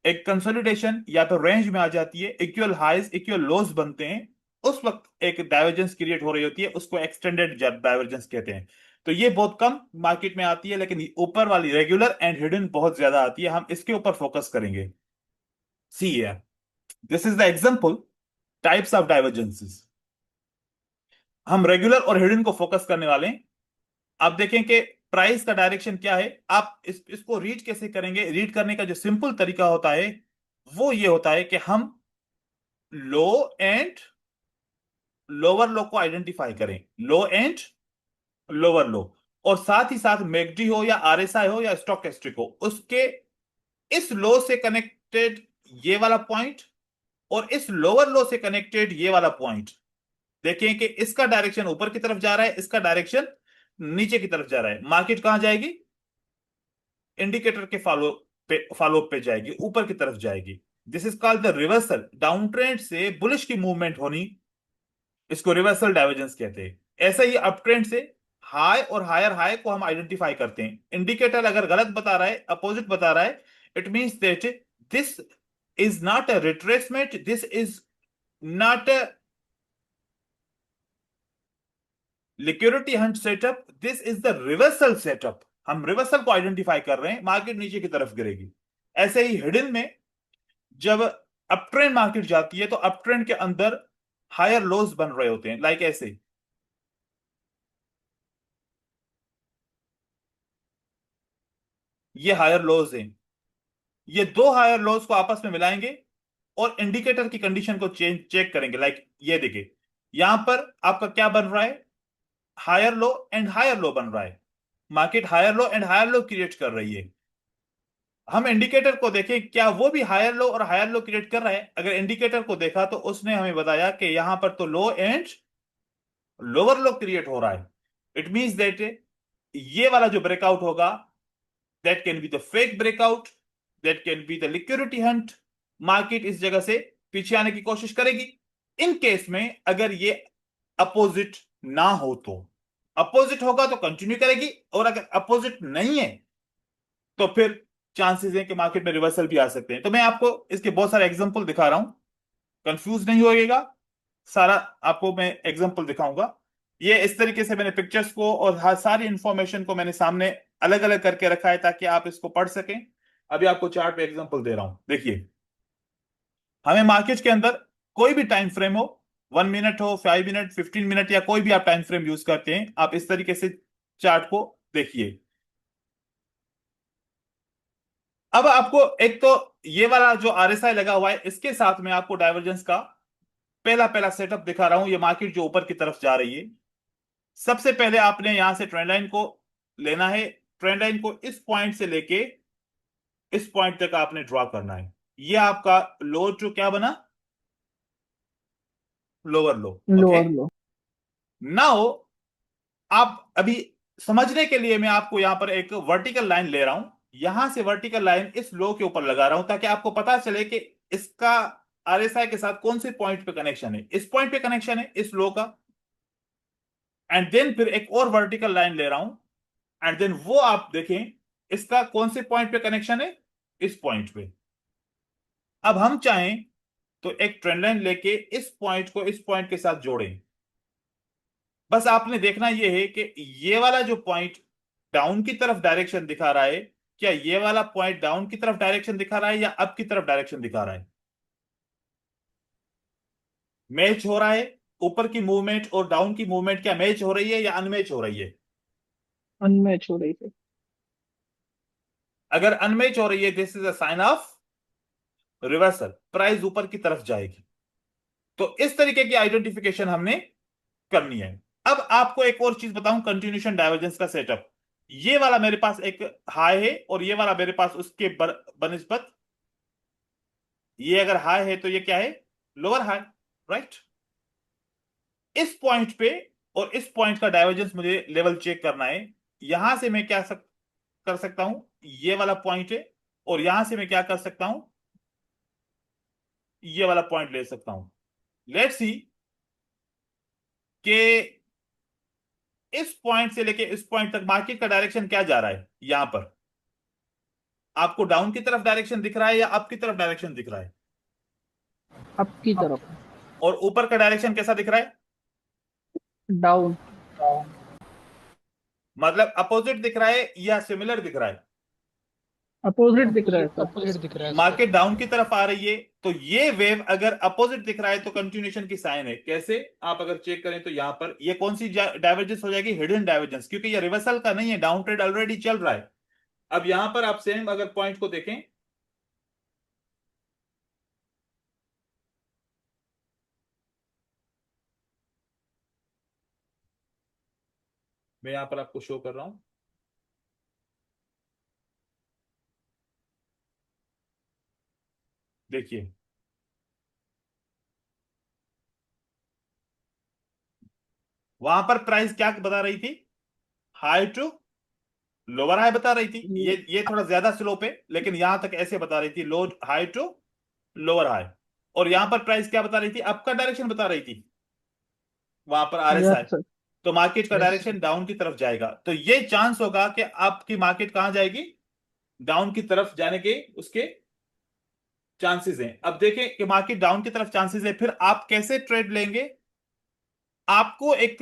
एक कंसोलिडेशन या तो रेंज में आ जाती है, इक्वल हाइज इक्वल लोज बनते हैं, उस वक्त एक डाइवर्जेंस क्रिएट हो रही होती है, उसको एक्सटेंडेड डाइवर्जेंस कहते हैं। तो ये बहुत कम मार्केट में आती है, लेकिन ऊपर वाली रेगुलर एंड हिडन बहुत ज्यादा आती है। हम इसके ऊपर फोकस करेंगे। सी है, this is the example types of divergences. हम रेगुलर और हिडन को फोकस करने वाले हैं। आप देखें कि प्राइस का डायरेक्शन क्या है। आप इसको रीड कैसे करेंगे? रीड करने का जो सिंपल तरीका होता है वो ये होता है कि हम लो एंड लोअर लो को आइडेंटिफाई करें, लो एंड लोअर लो, और साथ ही साथ मैकडी हो या आरएसआई हो या स्टोकेस्टिक हो, उसके इस लो से कनेक्टेड ये वाला पॉइंट और इस लोअर लो से कनेक्टेड ये वाला पॉइंट। देखें कि इसका डायरेक्शन ऊपर की तरफ जा रहा है, इसका डायरेक्शन नीचे की तरफ जा रहा है। मार्केट कहां जाएगी? इंडिकेटर के फॉलो पे जाएगी, ऊपर की तरफ जाएगी। This is called the reversal. Down trend से बुलिश की मूवमेंट होनी, इसको रिवर्सल डाइवर्जेंस कहते हैं। ऐसा ही अप ट्रेंड से हाई और हायर हाई को हम आइडेंटिफाई करते हैं। इंडिकेटर अगर गलत बता रहा है, अपोजिट बता रहा है, it means that this is not a retracement, this is not a liquidity Hunt setup, this is the reversal setup. हम रिवर्सल को आइडेंटिफाई कर रहे हैं, मार्केट नीचे की तरफ गिरेगी। ऐसे ही हिडन में जब अप ट्रेंड मार्केट जाती है तो अप ट्रेंड के अंदर हायर लोज बन रहे होते हैं, लाइक ऐसे। ये हायर लोज हैं। ये दो हायर लोज को आपस में मिलाएंगे और इंडिकेटर की कंडीशन को चेक करेंगे, लाइक ये देखिए, यहां पर आपका क्या बन रहा है? Higher low and higher low बन रहा है। Market higher low and higher low create कर रही है। हम इंडिकेटर को देखें, क्या वो भी हायर लो और हायर लो क्रिएट कर रहा है? अगर इंडिकेटर को देखा तो उसने हमें बताया कि यहां पर तो लो एंड लोअर लो क्रिएट हो रहा है। इट मींस दैट ये वाला जो ब्रेकआउट होगा, that can be the fake breakout, that can be the liquidity Hunt. Market इस जगह से पीछे आने की कोशिश करेगी। इन केस में अगर ये अपोजिट ना हो तो, अपोजिट होगा तो कंटिन्यू करेगी, और अगर अपोजिट नहीं है तो फिर चांसेस है कि मार्केट में रिवर्सल भी आ सकते हैं। तो मैं आपको इसके बहुत सारे एग्जांपल दिखा रहा हूं, कंफ्यूज नहीं होइएगा। सारा आपको मैं एग्जांपल दिखाऊंगा। ये इस तरीके से मैंने पिक्चर्स को और सारी इंफॉर्मेशन को मैंने सामने अलग अलग करके रखा है ताकि आप इसको पढ़ सकें। अभी आपको चार्ट पे एग्जांपल दे रहा हूं, देखिए। हमें मार्केट के अंदर कोई भी टाइम फ्रेम हो, 1 मिनट हो, 5 मिनट, 15 मिनट, या कोई भी आप टाइम फ्रेम यूज करते हैं, आप इस तरीके से चार्ट को देखिए। अब आपको एक तो ये वाला जो आरएसआई लगा हुआ है, इसके साथ में आपको डाइवर्जेंस का पहला पहला सेटअप दिखा रहा हूं। ये मार्केट जो ऊपर की तरफ जा रही है, सबसे पहले आपने यहां से ट्रेंड लाइन को लेना है। ट्रेंड लाइन को इस पॉइंट से लेके इस पॉइंट तक आपने ड्रॉ करना है। ये आपका लो जो क्या बना? लोअर लो। ओके, लोअर लो। नाउ आप अभी समझने के लिए मैं आपको यहां पर एक वर्टिकल लाइन ले रहा हूं। यहां से वर्टिकल लाइन इस लो के ऊपर लगा रहा हूं ताकि आपको पता चले कि इसका आरएसआई के साथ कौन से पॉइंट पे कनेक्शन है। इस पॉइंट पे कनेक्शन है इस लो का। एंड देन फिर एक और वर्टिकल लाइन ले रहा हूं, एंड देन वो आप देखें इसका कौन से पॉइंट पे कनेक्शन है, इस पॉइंट पे। अब हम चाहें तो एक ट्रेंड लाइन लेके इस पॉइंट को इस पॉइंट के साथ जोड़ें। बस आपने देखना यह है कि ये वाला जो पॉइंट डाउन की तरफ डायरेक्शन दिखा रहा है, क्या ये वाला पॉइंट डाउन की तरफ डायरेक्शन दिखा रहा है या अप की तरफ डायरेक्शन दिखा रहा है? मैच हो रहा है? ऊपर की मूवमेंट और डाउन की मूवमेंट क्या मैच हो रही है या अनमैच हो रही है? अनमैच हो रही थी। अगर अनमैच हो रही है, this is a sign of reversal, price ऊपर की तरफ जाएगी। तो इस तरीके की आइडेंटिफिकेशन हमने करनी है। अब आपको एक और चीज बताऊं, कंटिन्यूशन डाइवर्जेंस का सेटअप। ये वाला मेरे पास एक हाई है और ये वाला मेरे पास उसके बनिस्बत, ये अगर हाई है तो ये क्या है? Lower high, right. इस पॉइंट पे और इस पॉइंट का डाइवर्जेंस मुझे लेवल चेक करना है। यहां से मैं क्या कर सकता हूं, ये वाला पॉइंट है, और यहां से मैं क्या कर सकता हूं, ये वाला पॉइंट ले सकता हूं। लेट्स सी कि इस पॉइंट से लेके इस पॉइंट तक मार्केट का डायरेक्शन क्या जा रहा है। यहां पर आपको डाउन की तरफ डायरेक्शन दिख रहा है या अप की तरफ डायरेक्शन दिख रहा है? अप की तरफ। और ऊपर का डायरेक्शन कैसा दिख रहा है? डाउन। मतलब अपोजिट दिख रहा है या सिमिलर दिख रहा है? अपोजिट दिख रहा है अपोजिट सर। अपोजिट दिख रहा है सर। मार्केट डाउन की तरफ आ रही है, तो ये वेव अगर अपोजिट दिख रहा है तो कंटिन्यूएशन की साइन है। कैसे? आप अगर चेक करें तो यहां पर ये कौन सी डाइवर्जेंस हो जाएगी? हिडन डाइवर्जेंस, क्योंकि ये रिवर्सल का नहीं है, डाउन ट्रेड ऑलरेडी चल रहा है। अब यहां पर आप सेम अगर पॉइंट को देखें, मैं यहां पर आपको शो कर रहा हूं, देखिए वहां पर प्राइस क्या बता रही थी? हाई टू लोअर हाई बता रही थी। ये थोड़ा ज्यादा स्लोप है, लेकिन यहां तक ऐसे बता रही थी, लो हाई टू लोअर हाई। और यहां पर प्राइस क्या बता रही थी? अप का डायरेक्शन बता रही थी वहां पर, आरएसआई। Yes sir. तो मार्केट का यस डायरेक्शन डाउन की तरफ जाएगा, तो ये चांस होगा कि आपकी मार्केट कहां जाएगी? डाउन की तरफ जाने के उसके चांसेस हैं। अब देखें कि मार्केट डाउन की तरफ चांसेस है, फिर आप कैसे ट्रेड लेंगे? आपको एक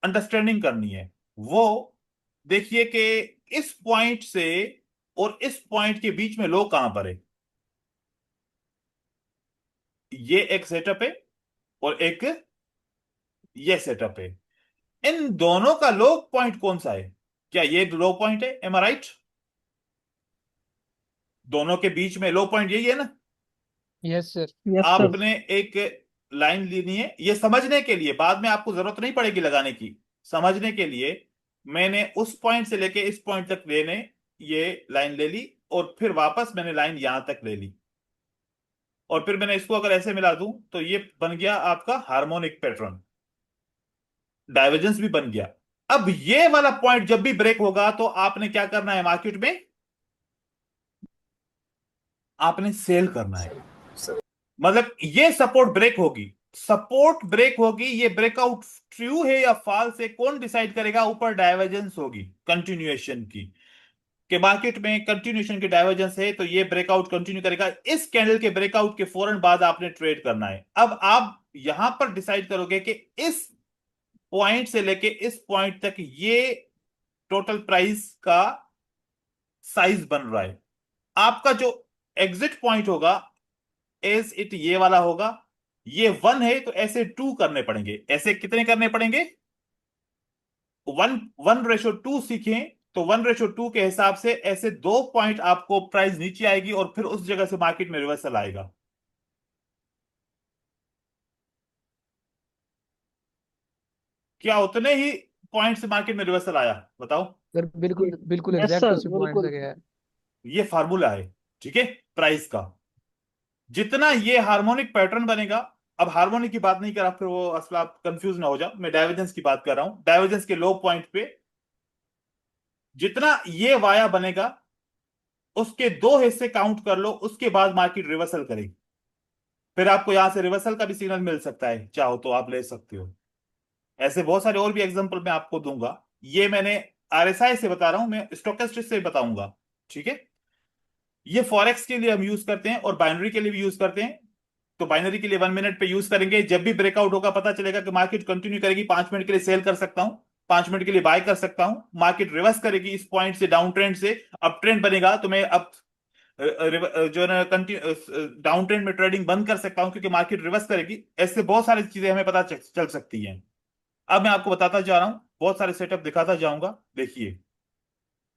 अंडरस्टैंडिंग करनी है। वो देखिए कि इस पॉइंट से और इस पॉइंट के बीच में लो कहां पर है। ये एक सेटअप है और एक ये सेटअप है। इन दोनों का लो पॉइंट कौन सा है? क्या ये लो पॉइंट है? एम आई राइट? दोनों के बीच में लो पॉइंट यही है ना? Yes sir. Yes sir. आपने एक लाइन लेनी है ये समझने के लिए, बाद में आपको जरूरत नहीं पड़ेगी लगाने की। समझने के लिए मैंने उस पॉइंट से लेके इस पॉइंट तक लेने ये लाइन ले ली, और फिर वापस मैंने लाइन यहां तक ले ली, और फिर मैंने इसको अगर ऐसे मिला दूं तो ये बन गया आपका हार्मोनिक पैटर्न, डाइवर्जेंस भी बन गया। अब ये वाला पॉइंट जब भी ब्रेक होगा तो आपने क्या करना है? मार्केट में आपने सेल करना है। मतलब ये सपोर्ट ब्रेक होगी, सपोर्ट ब्रेक होगी, ये ब्रेकआउट ट्रू है या फॉल्स है कौन डिसाइड करेगा? ऊपर डाइवर्जेंस होगी कंटिन्यूएशन की, कि मार्केट में कंटिन्यूएशन की डाइवर्जेंस है तो ये ब्रेकआउट कंटिन्यू करेगा। इस कैंडल के ब्रेकआउट के फौरन बाद आपने ट्रेड करना है। अब आप यहां पर डिसाइड करोगे कि इस पॉइंट से लेके इस पॉइंट तक ये टोटल प्राइस का साइज बन रहा है। आपका जो एग्जिट पॉइंट होगा एज इट ये वाला होगा। ये 1 है तो ऐसे 2 करने पड़ेंगे। ऐसे कितने करने पड़ेंगे? 1:2 सीखें तो 1:2 के हिसाब से ऐसे 2 पॉइंट आपको प्राइस नीचे आएगी और फिर उस जगह से मार्केट में रिवर्सल आएगा। क्या उतने ही पॉइंट से मार्केट में रिवर्सल आया? बताओ। सर बिल्कुल बिल्कुल यस एग्जैक्ट सर उसी पॉइंट से बिल्कुल। गया है। ये फार्मूला है, ठीक है, प्राइस का। जितना ये हार्मोनिक पैटर्न बनेगा, अब हार्मोनिक की बात नहीं कर रहा, फिर वो असल आप कंफ्यूज ना हो जाओ, मैं डाइवर्जेंस की बात कर रहा हूं। डाइवर्जेंस के लो पॉइंट पे जितना ये वाया बनेगा उसके 2 हिस्से काउंट कर लो, उसके बाद मार्केट रिवर्सल करेगी। फिर आपको यहां से रिवर्सल का भी सिग्नल मिल सकता है, चाहो तो आप ले सकते हो। ऐसे बहुत सारे और भी एग्जांपल मैं आपको दूंगा। ये मैंने आरएसआई से बता रहा हूं, मैं स्टोकेस्टिक्स से बताऊंगा, ठीक है। ये फॉरेक्स के लिए हम यूज करते हैं और बाइनरी के लिए भी यूज करते हैं। तो बाइनरी के लिए 1 मिनट पे यूज करेंगे, जब भी ब्रेकआउट होगा पता चलेगा कि मार्केट कंटिन्यू करेगी, 5 मिनट के लिए सेल कर सकता हूं, 5 मिनट के लिए बाय कर सकता हूं। मार्केट रिवर्स करेगी इस पॉइंट से डाउन ट्रेंड से, अप ट्रेंड बनेगा तो मैं अब जो है ना डाउन ट्रेंड में ट्रेडिंग बंद कर सकता हूं, क्योंकि मार्केट रिवर्स करेगी। ऐसे बहुत सारी चीजें हमें पता चल सकती हैं। अब मैं आपको बताता जा रहा हूं, बहुत सारे सेटअप दिखाता जाऊंगा, देखिए।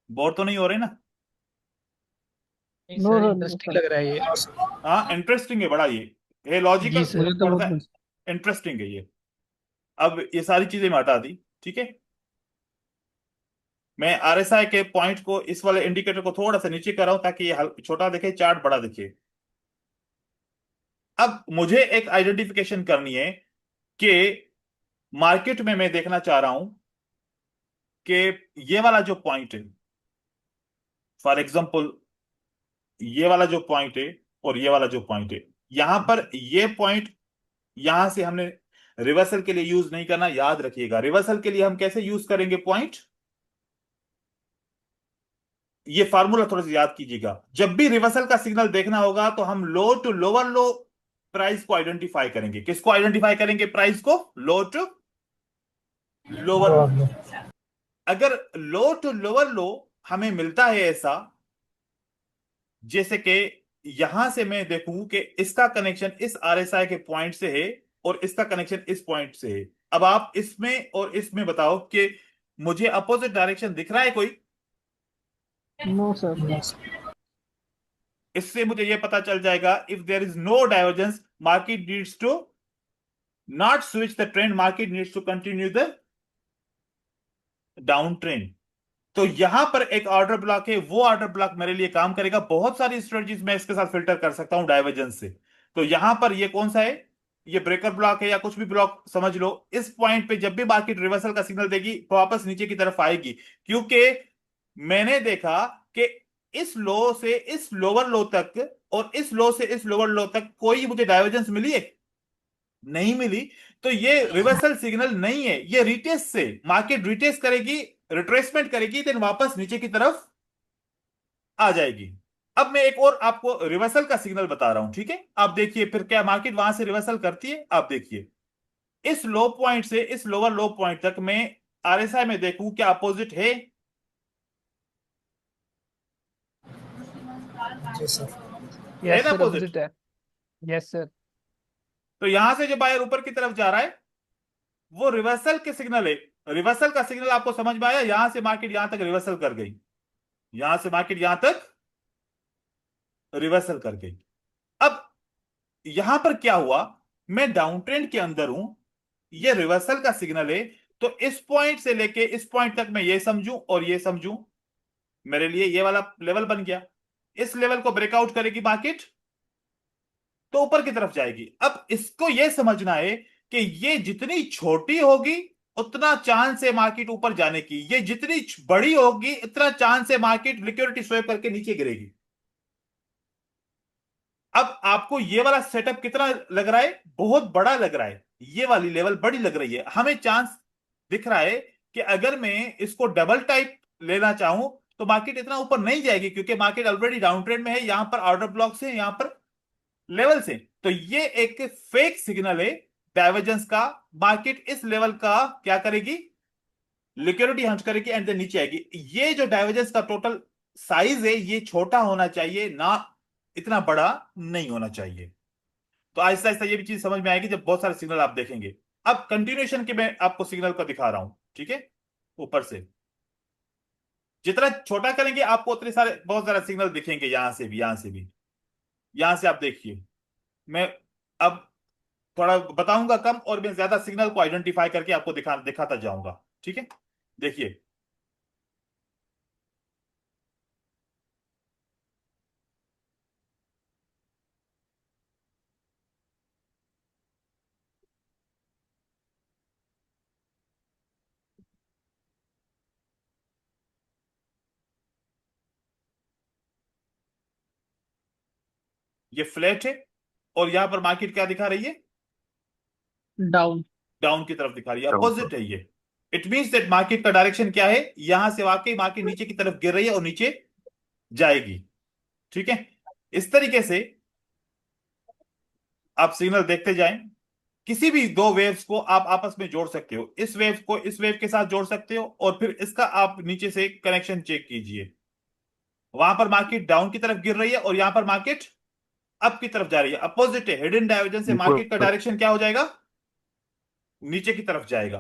बोर तो नहीं हो रहे ना? नहीं no sir, sir no interesting sir. लग रहा है ये। हाँ, इंटरेस्टिंग है बड़ा ये जी लॉजिकल सर। मुझे तो थोड़ा सा बहुत इंटरेस्टिंग है ये। अब ये सारी चीजें मैं हटा दी, ठीक है। मैं आरएसआई के पॉइंट को, इस वाले इंडिकेटर को थोड़ा सा नीचे कर रहा हूं ताकि ये छोटा दिखे, चार्ट बड़ा दिखे। अब मुझे एक आइडेंटिफिकेशन करनी है कि मार्केट में मैं देखना चाह रहा हूं कि ये वाला जो पॉइंट है, फॉर एग्जांपल ये वाला जो पॉइंट है और ये वाला जो पॉइंट है, यहां पर ये पॉइंट, यहां से हमने रिवर्सल के लिए यूज नहीं करना, याद रखिएगा। रिवर्सल के लिए हम कैसे यूज करेंगे पॉइंट? ये फार्मूला थोड़ा सा याद कीजिएगा। जब भी रिवर्सल का सिग्नल देखना होगा तो हम लो टू लोअर लो प्राइस को आइडेंटिफाई करेंगे। किसको आइडेंटिफाई करेंगे? प्राइस को, लो टू लोअर लो। अगर लो टू लोअर लो हमें मिलता है ऐसा, जैसे कि यहां से मैं देखूं कि इसका कनेक्शन इस आरएसआई के पॉइंट से है और इसका कनेक्शन इस पॉइंट से है। अब आप इसमें और इसमें बताओ कि मुझे अपोजिट डायरेक्शन दिख रहा है कोई? No sir. इससे मुझे यह पता चल जाएगा, if there is no divergence market needs to not switch the trend, market needs to continue the down trend. तो यहां पर एक ऑर्डर ब्लॉक है, वो ऑर्डर ब्लॉक मेरे लिए काम करेगा। बहुत सारी स्ट्रेटजीज मैं इसके साथ फिल्टर कर सकता हूं डाइवर्जेंस से। तो यहां पर ये कौन सा है? ये ब्रेकर ब्लॉक है या कुछ भी ब्लॉक समझ लो। इस पॉइंट पे जब भी मार्केट रिवर्सल का सिग्नल देगी तो वापस नीचे की तरफ आएगी, क्योंकि मैंने देखा कि इस लो से इस लोअर लो तक और इस लो से इस लोअर लो तक कोई मुझे डाइवर्जेंस मिली है? नहीं मिली। तो ये रिवर्सल सिग्नल नहीं है, ये रिटेस्ट से मार्केट रिटेस्ट करेगी, रिट्रेसमेंट करेगी, देन वापस नीचे की तरफ आ जाएगी। अब मैं एक और आपको रिवर्सल का सिग्नल बता रहा हूं, ठीक है? आप देखिए फिर क्या मार्केट वहां से रिवर्सल करती है। आप देखिए इस लो पॉइंट से इस लोअर लो पॉइंट तक मैं आरएसआई में देखूं क्या अपोजिट है? है यस ना सर, अपोजिट? अपोजिट है। Yes sir. तो यहां से जो बायर ऊपर की तरफ जा रहा है वो रिवर्सल के सिग्नल है। रिवर्सल का सिग्नल आपको समझ में आया? यहां से मार्केट यहां तक रिवर्सल कर गई, यहां से मार्केट यहां तक रिवर्सल कर गई। अब यहां पर क्या हुआ? मैं डाउन ट्रेंड के अंदर हूं, ये रिवर्सल का सिग्नल है। तो इस पॉइंट से लेके इस पॉइंट तक मैं ये समझूं और ये समझूं, मेरे लिए ये वाला लेवल बन गया। इस लेवल को ब्रेकआउट करेगी मार्केट तो ऊपर की तरफ जाएगी। अब इसको ये समझना है कि ये जितनी छोटी होगी उतना चांस है मार्केट ऊपर जाने की, ये जितनी बड़ी होगी इतना चांस है मार्केट लिक्विडिटी स्वेप करके नीचे गिरेगी। अब आपको ये वाला सेटअप कितना लग रहा है? बहुत बड़ा लग रहा है, ये वाली लेवल बड़ी लग रही है। हमें चांस दिख रहा है कि अगर मैं इसको डबल टाइप लेना चाहूं तो मार्केट इतना ऊपर नहीं जाएगी, क्योंकि मार्केट ऑलरेडी डाउन ट्रेंड में है। यहां पर ऑर्डर ब्लॉक से, यहां पर लेवल से। तो ये एक फेक सिग्नल है डाइवर्जेंस का। मार्केट इस लेवल का क्या करेगी? लिक्विडिटी हंट करेगी एंड देन नीचे आएगी। ये जो डाइवर्जेंस का टोटल साइज है ये छोटा होना चाहिए, ना इतना बड़ा नहीं होना चाहिए। तो आहिस्ता आहिस्ता ये भी चीज समझ में आएगी जब बहुत सारे सिग्नल आप देखेंगे। अब कंटिन्यूएशन के मैं आपको सिग्नल को दिखा रहा हूं, ठीक है? ऊपर से जितना छोटा करेंगे आपको उतने सारे बहुत सारे सिग्नल दिखेंगे, यहां से भी, यहां से भी, यहां से आप देखिए। मैं अब थोड़ा बताऊंगा कम और मैं ज्यादा सिग्नल को आइडेंटिफाई करके आपको दिखाता जाऊंगा, ठीक है? देखिए ये फ्लैट है और यहां पर मार्केट क्या दिखा रही है? डाउन। डाउन की तरफ दिखा रही है, डाउन अपोजिट है ये। इट मींस दैट मार्केट का डायरेक्शन क्या है? यहां से वाकई मार्केट नीचे की तरफ गिर रही है और नीचे जाएगी, ठीक है? इस तरीके से आप सिग्नल देखते जाएं। किसी भी दो वेव्स को आप आपस में जोड़ सकते हो, इस वेव को इस वेव के साथ जोड़ सकते हो और फिर इसका आप नीचे से कनेक्शन चेक कीजिए। वहां पर मार्केट डाउन की तरफ गिर रही है और यहां पर मार्केट अप की तरफ जा रही है, अपोजिट है। हिडन डाइवर्जेंस से मार्केट का ऊपर। डायरेक्शन क्या हो जाएगा? नीचे की तरफ जाएगा,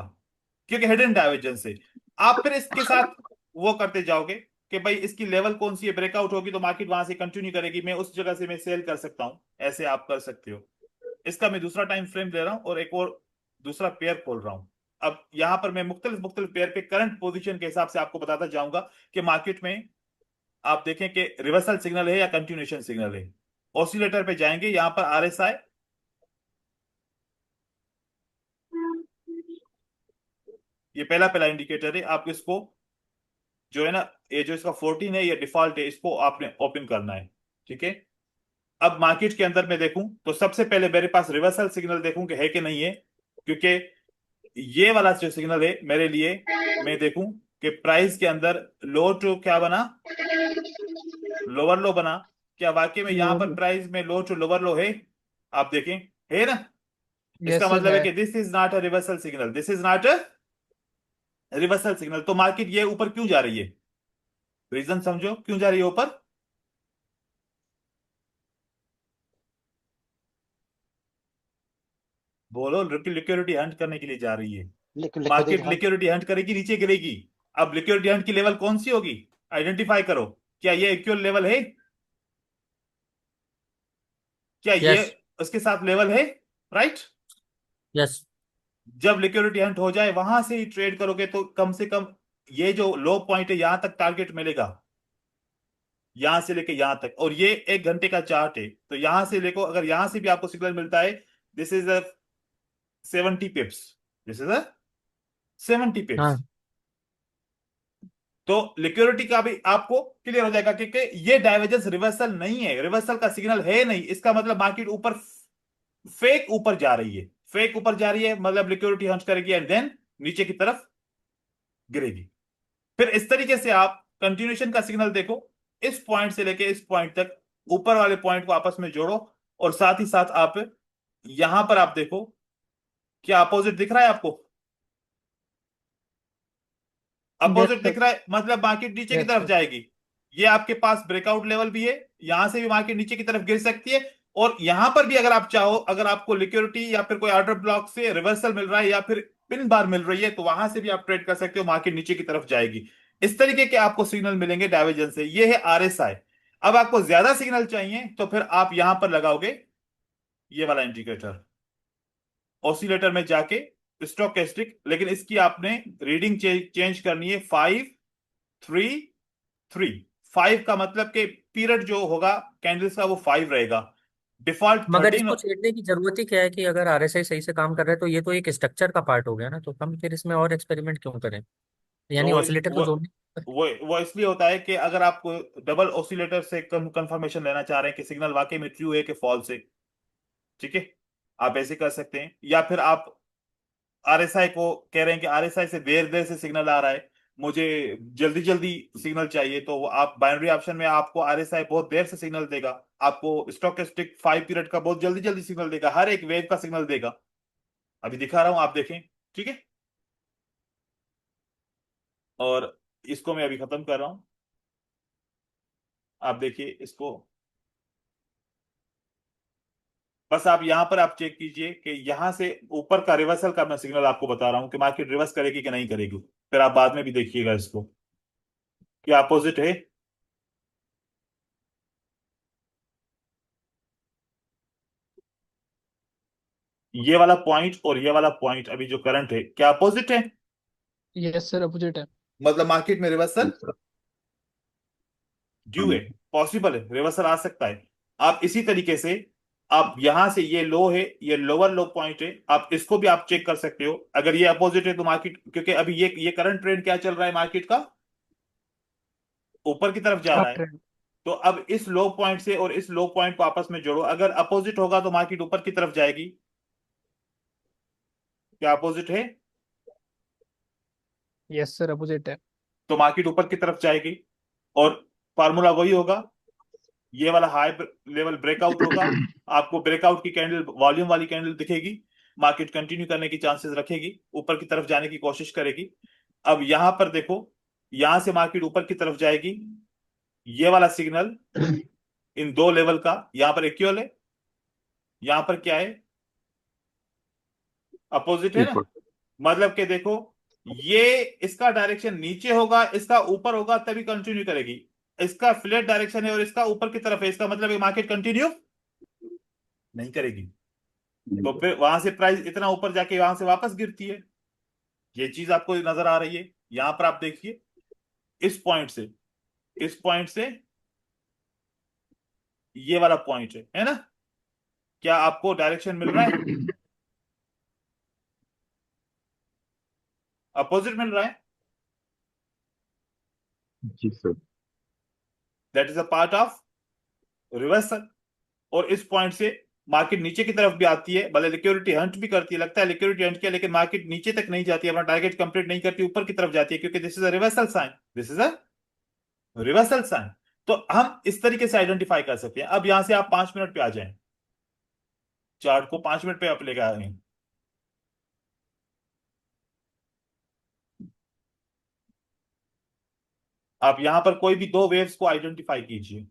क्योंकि हिडन डाइवर्जेंस है। आप फिर इसके साथ वो करते जाओगे कि भाई इसकी लेवल कौन सी है, ब्रेकआउट होगी तो मार्केट वहां से कंटिन्यू करेगी, मैं उस जगह से मैं सेल कर सकता हूं। ऐसे आप कर सकते हो। इसका मैं दूसरा टाइम फ्रेम ले रहा हूं और एक और दूसरा पेयर खोल रहा हूं। अब यहां पर मैं मुख्तलिफ मुख्तलिफ पेयर पे करंट पोजीशन के हिसाब से आपको बताता जाऊंगा कि मार्केट में आप देखें कि रिवर्सल सिग्नल है या कंटिन्यूएशन सिग्नल है। ऑसिलेटर पे जाएंगे, यहां पर आरएसआई, ये पहला पहला इंडिकेटर है। आप इसको जो है ना, ये जो इसका 14 है ये डिफॉल्ट है, इसको आपने ओपन करना है, ठीक है? अब मार्केट के अंदर मैं देखूं तो सबसे पहले मेरे पास रिवर्सल सिग्नल देखूं कि है कि नहीं है, क्योंकि ये वाला जो सिग्नल है मेरे लिए, मैं देखूं कि प्राइस के अंदर लो टू क्या बना, लोअर लो बना। क्या वाकई में यहां लोअर पर लो। प्राइस में लो टू लोअर लो है? आप देखें, है ना? यस इसका सर मतलब है है। कि this is not a reversal signal, this is not a reversal signal. तो मार्केट ये ऊपर क्यों जा रही है? रीजन समझो क्यों जा रही है ऊपर। बोलो, लिक्विडिटी हंट करने के लिए जा रही है। Liquidity market Hunt. Liquidity Hunt करेगी, नीचे गिरेगी। अब लिक्विडिटी हंट की लेवल कौन सी होगी? आइडेंटिफाई करो। क्या ये इक्वल लेवल है? क्या ये यस। उसके साथ लेवल है? राइट। यस। जब लिक्विडिटी हंट हो जाए वहां से ही ट्रेड करोगे तो कम से कम ये जो लो पॉइंट है यहां तक टारगेट मिलेगा, यहां से लेके यहां तक। और ये 1 घंटे का चार्ट है, तो यहां से लेको, अगर यहां से भी आपको सिग्नल मिलता है, this is a 70 पिप्स, this is अ 70 पिप्स। हाँ। तो लिक्विडिटी का भी आपको क्लियर हो जाएगा, क्योंकि ये डाइवर्जेंस रिवर्सल नहीं है, रिवर्सल का सिग्नल है नहीं। इसका मतलब मार्केट ऊपर, फेक ऊपर जा रही है, फेक ऊपर जा रही है, मतलब लिक्विडिटी हंट करेगी एंड देन नीचे की तरफ गिरेगी। फिर इस तरीके से आप कंटिन्यूएशन का सिग्नल देखो, इस पॉइंट से लेके इस पॉइंट तक, ऊपर वाले पॉइंट को आपस में जोड़ो। और साथ ही साथ आप यहां पर आप देखो, क्या अपोजिट दिख रहा है आपको? Yes opposite sir. दिख रहा है, मतलब मार्केट नीचे की यस तरफ सर। जाएगी। ये आपके पास ब्रेकआउट लेवल भी है, यहां से भी मार्केट नीचे की तरफ गिर सकती है। और यहां पर भी अगर आप चाहो, अगर आपको लिक्विडिटी या फिर कोई ऑर्डर ब्लॉक से रिवर्सल मिल रहा है या फिर पिन बार मिल रही है, तो वहां से भी आप ट्रेड कर सकते हो, मार्केट नीचे की तरफ जाएगी। इस तरीके के आपको सिग्नल मिलेंगे डाइवर्जेंस से। ये है आरएसआई। अब आपको ज्यादा सिग्नल चाहिए तो फिर आप यहां पर लगाओगे ये वाला इंडिकेटर, ऑसिलेटर में जाके स्टोकेस्टिक। लेकिन इसकी आपने रीडिंग चेंज करनी है, 5 3 3। 5 का मतलब कि पीरियड जो होगा कैंडल्स का वो 5 रहेगा, डिफॉल्ट मगर 13। इसको छेड़ने की जरूरत ही क्या है कि अगर आरएसआई सही से काम कर रहा है तो ये तो एक स्ट्रक्चर का पार्ट हो गया ना, तो हम फिर इसमें और एक्सपेरिमेंट क्यों करें? तो यानी वो ऑसिलेटर को वो जोड़ने। वो इसलिए होता है कि अगर आप डबल ऑसिलेटर से कंफर्मेशन लेना चाह रहे हैं कि सिग्नल वाकई में ट्रू है कि फॉल्स है, ठीक है, आप ऐसे कर सकते हैं। या फिर आप आरएसआई को कह रहे हैं कि आरएसआई से देर देर से सिग्नल आ रहा है, मुझे जल्दी जल्दी सिग्नल चाहिए, तो आप बाइनरी ऑप्शन में आपको आरएसआई बहुत देर से सिग्नल देगा, आपको स्टोकेस्टिक 5 पीरियड का बहुत जल्दी जल्दी सिग्नल देगा, हर एक वेव का सिग्नल देगा। अभी दिखा रहा हूं, आप देखें, ठीक है। और इसको मैं अभी खत्म कर रहा हूं, आप देखिए इसको। बस आप यहां पर आप चेक कीजिए कि यहां से ऊपर का रिवर्सल का मैं सिग्नल आपको बता रहा हूं कि मार्केट रिवर्स करेगी कि नहीं करेगी। फिर आप बाद में भी देखिएगा इसको, क्या अपोजिट है। ये वाला पॉइंट और ये वाला पॉइंट अभी जो करंट है, क्या अपोजिट है? यस सर अपोजिट है। मतलब मार्केट में रिवर्सल सर। ड्यू है, पॉसिबल है, रिवर्सल आ सकता है। आप इसी तरीके से, आप यहां से, ये लो है, ये लोअर लो पॉइंट है, आप इसको भी आप चेक कर सकते हो। अगर ये अपोजिट है तो मार्केट, क्योंकि अभी ये करंट ट्रेंड क्या चल रहा है मार्केट का, ऊपर की तरफ जा रहा अप है। ट्रेंड। तो अब इस लो पॉइंट से और इस लो पॉइंट को आपस में जोड़ो, अगर अपोजिट होगा तो मार्केट ऊपर की तरफ जाएगी। क्या अपोजिट है? यस सर अपोजिट है। तो मार्केट ऊपर की तरफ जाएगी। और फार्मूला वही होगा, ये वाला हाई लेवल ब्रेकआउट होगा, आपको ब्रेकआउट की कैंडल, वॉल्यूम वाली कैंडल दिखेगी, मार्केट कंटिन्यू करने की चांसेस रखेगी, ऊपर की तरफ जाने की कोशिश करेगी। अब यहां पर देखो, यहां से मार्केट ऊपर की तरफ जाएगी, ये वाला सिग्नल इन दो लेवल का यहां पर इक्वल है, यहां पर क्या है, अपोजिट है ना। ऊपर। मतलब कि देखो, ये इसका डायरेक्शन नीचे होगा, इसका ऊपर होगा, तभी कंटिन्यू करेगी। इसका फ्लैट डायरेक्शन है और इसका ऊपर की तरफ है, इसका मतलब ये मार्केट कंटिन्यू नहीं करेगी। तो फिर वहां से प्राइस इतना ऊपर जाके वहां से वापस गिरती है। ये चीज आपको नजर आ रही है, यहां पर आप देखिए, इस पॉइंट से, इस पॉइंट से ये वाला पॉइंट है ना? क्या आपको डायरेक्शन मिल रहा है? अपोजिट मिल रहा है। जी sir. That is a part of reversal. और इस पॉइंट से मार्केट नीचे की तरफ भी आती है, भले लिक्विडिटी हंट भी करती है, लगता है लिक्विडिटी हंट किया, लेकिन मार्केट नीचे तक नहीं जाती है, अपना टारगेट कंप्लीट नहीं करती, ऊपर की तरफ जाती है, क्योंकि this is a reversal sign, this is a reversal sign. तो हम इस तरीके से आइडेंटिफाई कर सकते हैं। अब यहां से आप 5 मिनट पे आ जाएं। चार्ट को 5 मिनट पे आप लेके आए। आप यहां पर कोई भी दो वेव्स को आइडेंटिफाई कीजिए।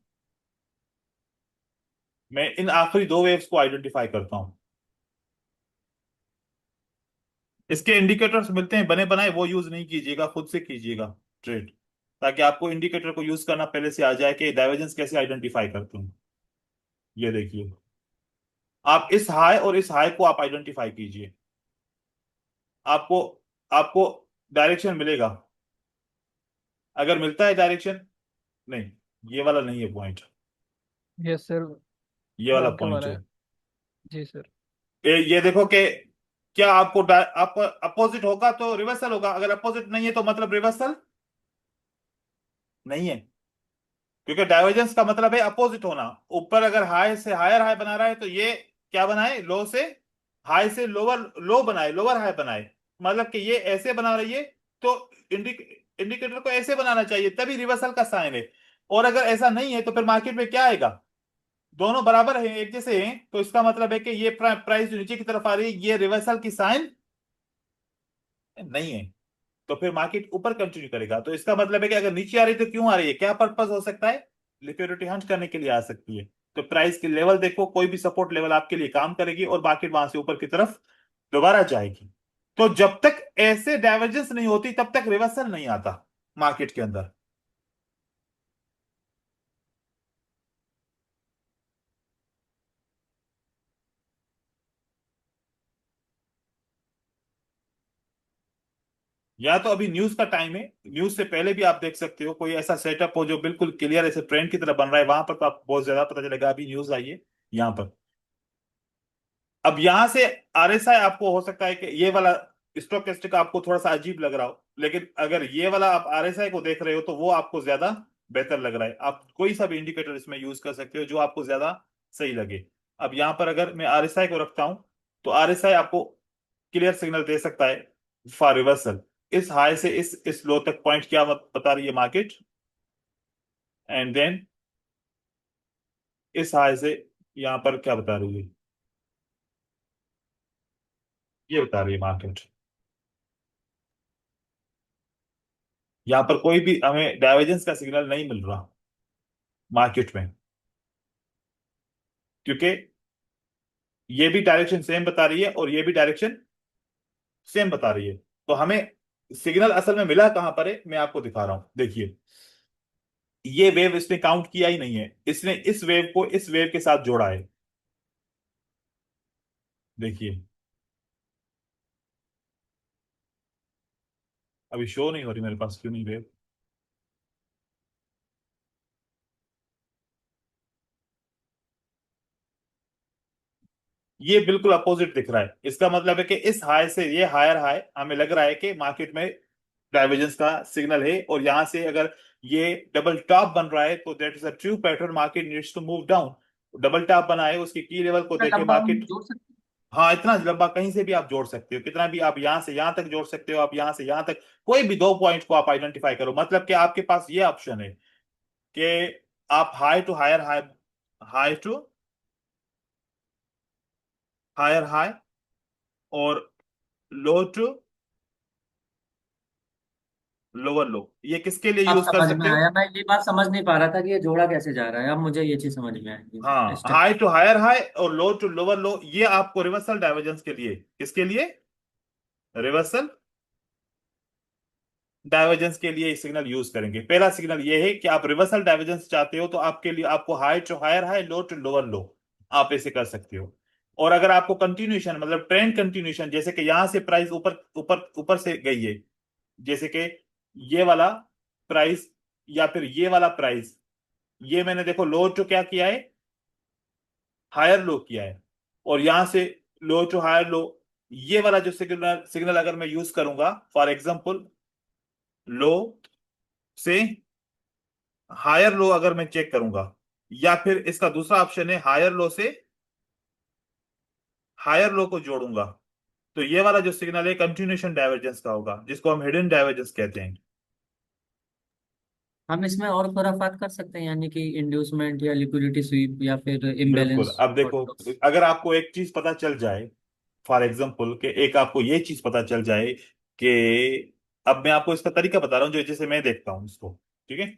मैं इन आखिरी दो वेव्स को आइडेंटिफाई करता हूं। इसके इंडिकेटर्स मिलते हैं बने बनाए, वो यूज नहीं कीजिएगा, खुद से कीजिएगा ट्रेड, ताकि आपको इंडिकेटर को यूज करना पहले से आ जाए कि डाइवर्जेंस कैसे आइडेंटिफाई करते हैं। ये देखिए, आप इस हाई और इस हाई को आप आइडेंटिफाई कीजिए। आपको आपको डायरेक्शन मिलेगा। अगर मिलता है डायरेक्शन, नहीं, ये वाला नहीं है पॉइंट, यस सर। ये वाला आपके पॉइंट वाला है। है। जी सर। ये देखो कि क्या आपको अपोजिट होगा तो रिवर्सल होगा, अगर अपोजिट नहीं है तो मतलब रिवर्सल नहीं है, क्योंकि डाइवर्जेंस का मतलब है अपोजिट होना। ऊपर अगर हाई से हायर हाई बना रहा है तो ये क्या बनाए, लो से हाई से लोअर लो बनाए, लोअर हाई बनाए, मतलब कि ये ऐसे बना रही है तो इंडिकेटर को ऐसे बनाना चाहिए, तभी रिवर्सल का साइन है। और अगर ऐसा नहीं है तो फिर मार्केट में क्या आएगा, दोनों बराबर है, एक जैसे हैं, तो इसका मतलब है कि ये प्राइस जो नीचे की तरफ आ रही है ये रिवर्सल की साइन नहीं है, तो फिर मार्केट ऊपर कंटिन्यू करेगा। तो इसका मतलब है कि अगर नीचे आ रही है तो क्यों आ रही है, क्या पर्पस हो सकता है, लिक्विडिटी हंट करने के लिए आ सकती है। तो प्राइस के लेवल देखो, कोई भी सपोर्ट लेवल आपके लिए काम करेगी और मार्केट वहां से ऊपर की तरफ दोबारा जाएगी। तो जब तक ऐसे डाइवर्जेंस नहीं होती तब तक रिवर्सल नहीं आता मार्केट के अंदर। या तो अभी न्यूज का टाइम है, न्यूज से पहले भी आप देख सकते हो, कोई ऐसा सेटअप हो जो बिल्कुल क्लियर ऐसे ट्रेंड की तरह बन रहा है, वहां पर तो आपको बहुत ज्यादा पता चलेगा। अभी न्यूज आई है यहाँ पर। अब यहां से आरएसआई आपको हो सकता है कि ये वाला स्टोकेस्टिक आपको थोड़ा सा अजीब लग रहा हो, लेकिन अगर ये वाला आप आरएसआई को देख रहे हो तो वो आपको ज्यादा बेहतर लग रहा है। आप कोई सा भी इंडिकेटर इसमें यूज कर सकते हो जो आपको ज्यादा सही लगे। अब यहां पर अगर मैं आरएसआई को रखता हूं तो आरएसआई आपको क्लियर सिग्नल दे सकता है फॉर रिवर्सल। इस हाई से इस लो तक पॉइंट क्या बता रही है मार्केट, एंड देन इस हाई से यहां पर क्या बता रही है, ये बता रही है मार्केट। यहां पर कोई भी हमें डाइवर्जेंस का सिग्नल नहीं मिल रहा मार्केट में, क्योंकि ये भी डायरेक्शन सेम बता रही है और ये भी डायरेक्शन सेम बता रही है। तो हमें सिग्नल असल में मिला कहां पर है, मैं आपको दिखा रहा हूं। देखिए, ये वेव इसने काउंट किया ही नहीं है, इसने इस वेव को इस वेव के साथ जोड़ा है। देखिए, अभी शो नहीं हो रही मेरे पास, क्यों नहीं वेव, ये बिल्कुल अपोजिट दिख रहा है। इसका मतलब है कि इस हाई से ये हायर हाई हमें लग रहा है कि मार्केट में डाइवर्जेंस का सिग्नल है, और यहां से अगर ये डबल टॉप बन रहा है तो that is a true pattern, market needs to move down. Double top बना है, उसकी की लेवल को इतना देखे लंबा हम मार्केट। जोड़ सकते हाँ, इतना लंबा कहीं से भी आप जोड़ सकते हो, कितना भी आप यहां से यहां तक जोड़ सकते हो, आप यहां से यहां तक कोई भी दो पॉइंट को आप आइडेंटिफाई करो। मतलब कि आपके पास ये ऑप्शन है कि आप high to higher high, high to higher high, और लो टू लोअर लो, ये किसके लिए हैं। अब यूज कर समझ में सकते हो। आया, मैं ये बात समझ नहीं पा रहा था कि ये जोड़ा कैसे जा रहा है, अब मुझे ये चीज समझ में आई। हाँ, step. High to higher high और लो टू लोअर लो, ये आपको रिवर्सल डाइवर्जेंस के लिए, किसके लिए, रिवर्सल डाइवर्जेंस के लिए सिग्नल यूज करेंगे। पहला सिग्नल ये है कि आप रिवर्सल डाइवर्जेंस चाहते हो तो आपके लिए आपको high to higher high, low to lower low, आप ऐसे कर सकते हो। और अगर आपको कंटिन्यूशन मतलब ट्रेंड कंटिन्यूशन, जैसे कि यहां से प्राइस ऊपर ऊपर ऊपर से गई है, जैसे कि ये वाला प्राइस या फिर ये वाला प्राइस, ये मैंने देखो लो टू क्या किया है, हायर लो किया है, और यहां से लो टू हायर लो, ये वाला जो सिग्नल सिग्नल अगर मैं यूज करूंगा, फॉर एग्जांपल लो से हायर लो अगर मैं चेक करूंगा, या फिर इसका दूसरा ऑप्शन है हायर लो से हायर लो को जोड़ूंगा, तो ये वाला जो सिग्नल है कंटिन्यूशन डाइवर्जेंस का होगा, जिसको हम हिडन डाइवर्जेंस कहते हैं। हम इसमें और खुराफात कर सकते हैं, यानी कि इंड्यूसमेंट या लिक्विडिटी स्वीप या फिर बिल्कुल। इम्बैलेंस अब देखो, ऑर्डर। अगर आपको एक चीज पता चल जाए, फॉर एग्जाम्पल कि एक आपको ये चीज पता चल जाए कि, अब मैं आपको इसका तरीका बता रहा हूँ जो जैसे मैं देखता हूँ इसको, ठीक है।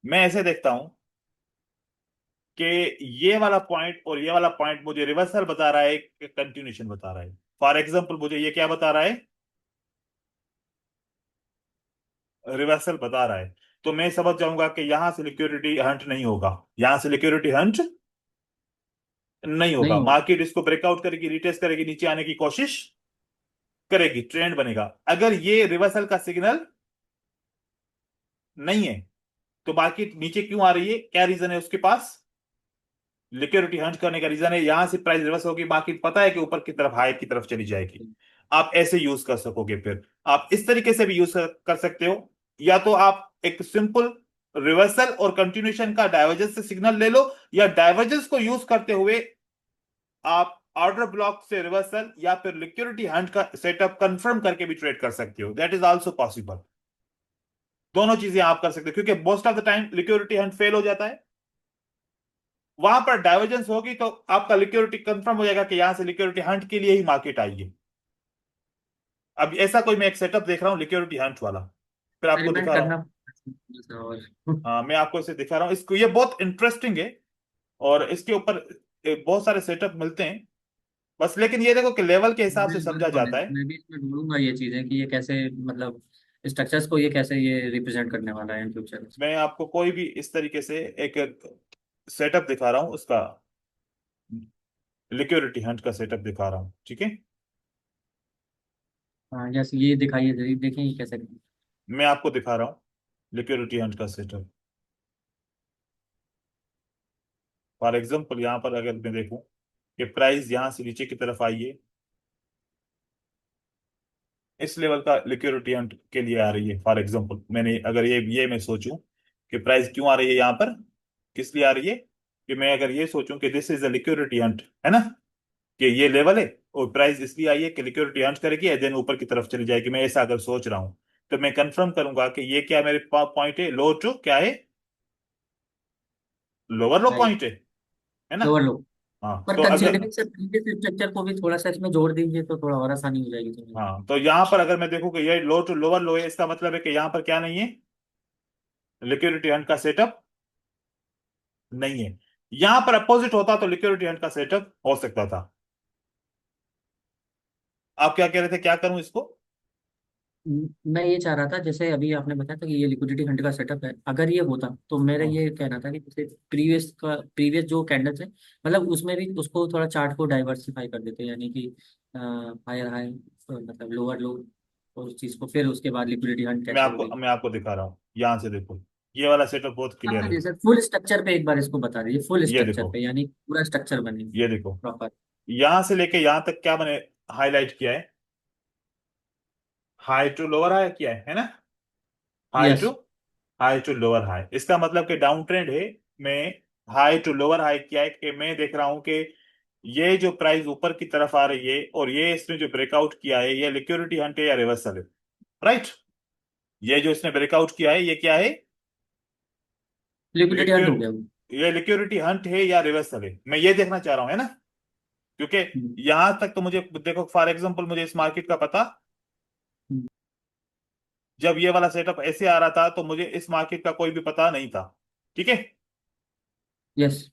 मैं ऐसे देखता हूँ कि ये वाला पॉइंट और ये वाला पॉइंट मुझे रिवर्सल बता रहा है कि कंटिन्यूशन बता रहा है। फॉर एग्जाम्पल मुझे ये क्या बता रहा है, रिवर्सल बता रहा है। तो मैं समझ जाऊंगा कि यहां से लिक्विडिटी हंट नहीं होगा, यहां से लिक्विडिटी हंट नहीं होगा। नहीं होगा। मार्केट इसको ब्रेकआउट करेगी, रिटेस्ट करेगी, नीचे आने की कोशिश करेगी, ट्रेंड बनेगा। अगर ये रिवर्सल का सिग्नल नहीं है तो मार्केट नीचे क्यों आ रही है, क्या रीजन है उसके पास? लिक्विडिटी हंट करने का रीजन है यहां से प्राइस रिवर्स होगी, मार्केट पता है कि ऊपर की तरफ, हाई की तरफ चली जाएगी। आप ऐसे यूज कर सकोगे। फिर आप इस तरीके से भी यूज कर सकते हो, या तो आप एक सिंपल रिवर्सल और कंटिन्यूशन का डाइवर्जेंस से सिग्नल ले लो, या डाइवर्जेंस को यूज करते हुए आप ऑर्डर ब्लॉक से रिवर्सल या फिर लिक्विडिटी हंट का सेटअप कंफर्म करके भी ट्रेड कर सकते हो। That is also possible. दोनों चीजें आप कर सकते हो, क्योंकि most of the time liquidity Hunt fail हो जाता है। वहां पर डाइवर्जेंस होगी तो आपका लिक्विडिटी कंफर्म हो जाएगा कि यहां से लिक्विडिटी हंट के लिए ही मार्केट आई है। अब ऐसा कोई मैं एक सेटअप देख रहा हूं लिक्विडिटी हंट वाला, फिर आपको एक्सपेरिमेंट दिखा रहा हूं। करना थोड़ा सा और। हाँ, मैं आपको इसे दिखा रहा हूँ, इसको, ये बहुत इंटरेस्टिंग है और इसके ऊपर बहुत सारे सेटअप मिलते हैं। बस लेकिन ये देखो कि लेवल के हिसाब से समझा बिल्कुल, जाता है। मैं भी इसमें ढूंढूंगा ये चीजें कि ये कैसे, मतलब स्ट्रक्चर्स को ये कैसे ये रिप्रेजेंट करने वाला है इन फ्यूचर। मैं आपको कोई भी इस तरीके से एक सेटअप दिखा रहा हूँ उसका, लिक्विडिटी हंट का सेटअप दिखा रहा हूँ, ठीक है। हाँ जैसे ये दिखाइए जरूर, देखें ये कैसे। मैं आपको दिखा रहा हूँ लिक्विडिटी हंट का सेटअप। फॉर एग्जाम्पल यहाँ पर अगर मैं देखूं कि प्राइस यहाँ से नीचे की तरफ आई है, इस लेवल का लिक्विडिटी हंट के लिए आ रही है। फॉर एग्जांपल मैंने अगर ये मैं सोचूं कि प्राइस क्यों आ रही है यहाँ पर, किस लिए आ रही है, कि मैं अगर ये सोचूं कि this is a liquidity Hunt, है ना, कि ये लेवल है और प्राइस इसलिए आई है कि लिक्विडिटी हंट करेगी और देन ऊपर की तरफ चली जाएगी, मैं ऐसा अगर सोच रहा हूं, तो मैं कंफर्म करूंगा कि ये क्या मेरे पॉइंट है, लो टू क्या है, लोअर लो राइट। पॉइंट है ना। लोअर लो। हाँ पर तो अगर, कंसीडरिंग से प्रीवियस स्ट्रक्चर को भी थोड़ा सा इसमें जोड़ दीजिए तो थोड़ा और आसानी हो जाएगी समझ में। हाँ तो यहाँ पर अगर मैं देखूं कि ये लो टू लोअर लो है, इसका मतलब है कि यहाँ पर क्या नहीं है, लिक्विडिटी हंट का सेटअप नहीं है। यहां पर अपोजिट होता तो लिक्विडिटी हंट का सेटअप हो सकता था। आप क्या कह रहे थे, क्या करूं इसको? मैं ये चाह रहा था, जैसे अभी आपने बताया था कि ये लिक्विडिटी हंट का सेटअप है, अगर ये होता तो मेरा हाँ, ये कहना था कि जैसे प्रीवियस जो कैंडल्स है, मतलब उसमें भी उसको थोड़ा चार्ट को डाइवर्सिफाई कर देते, यानी कि हायर हाई, मतलब लोअर लो, और उस चीज को फिर उसके बाद लिक्विडिटी हंट कैसे हो रही। मैं आपको दिखा रहा हूं, यहां से देखो, ये वाला सेटअप बहुत क्लियर हाँ है। जैसे फुल स्ट्रक्चर पे एक बार इसको बता दीजिए, फुल ये स्ट्रक्चर देखो, पे यानी पूरा स्ट्रक्चर बने ये देखो, प्रॉपर। यहां से लेके यहां तक क्या मैंने हाईलाइट किया है, हाई टू लोअर हाई किया है ना, high yes. To, high to lower high, इसका मतलब कि डाउन ट्रेंड है। मैं हाई टू लोअर हाई किया है कि मैं देख रहा हूं कि ये जो प्राइस ऊपर की तरफ आ रही है और ये इसने जो ब्रेकआउट किया है, ये लिक्विडिटी हंट है या रिवर्सल है, राइट। ये जो इसने ब्रेकआउट किया है ये क्या है, लिक्विडिटी हंट हो लिक्विड, गया वो। ये लिक्विडिटी हंट है या रिवर्सल है, मैं ये देखना चाह रहा हूं, है ना। क्योंकि हम्म, यहां तक तो मुझे देखो, फॉर एग्जांपल मुझे इस मार्केट का पता, हम्म, जब ये वाला सेटअप ऐसे आ रहा था तो मुझे इस मार्केट का कोई भी पता नहीं था, ठीक है। यस।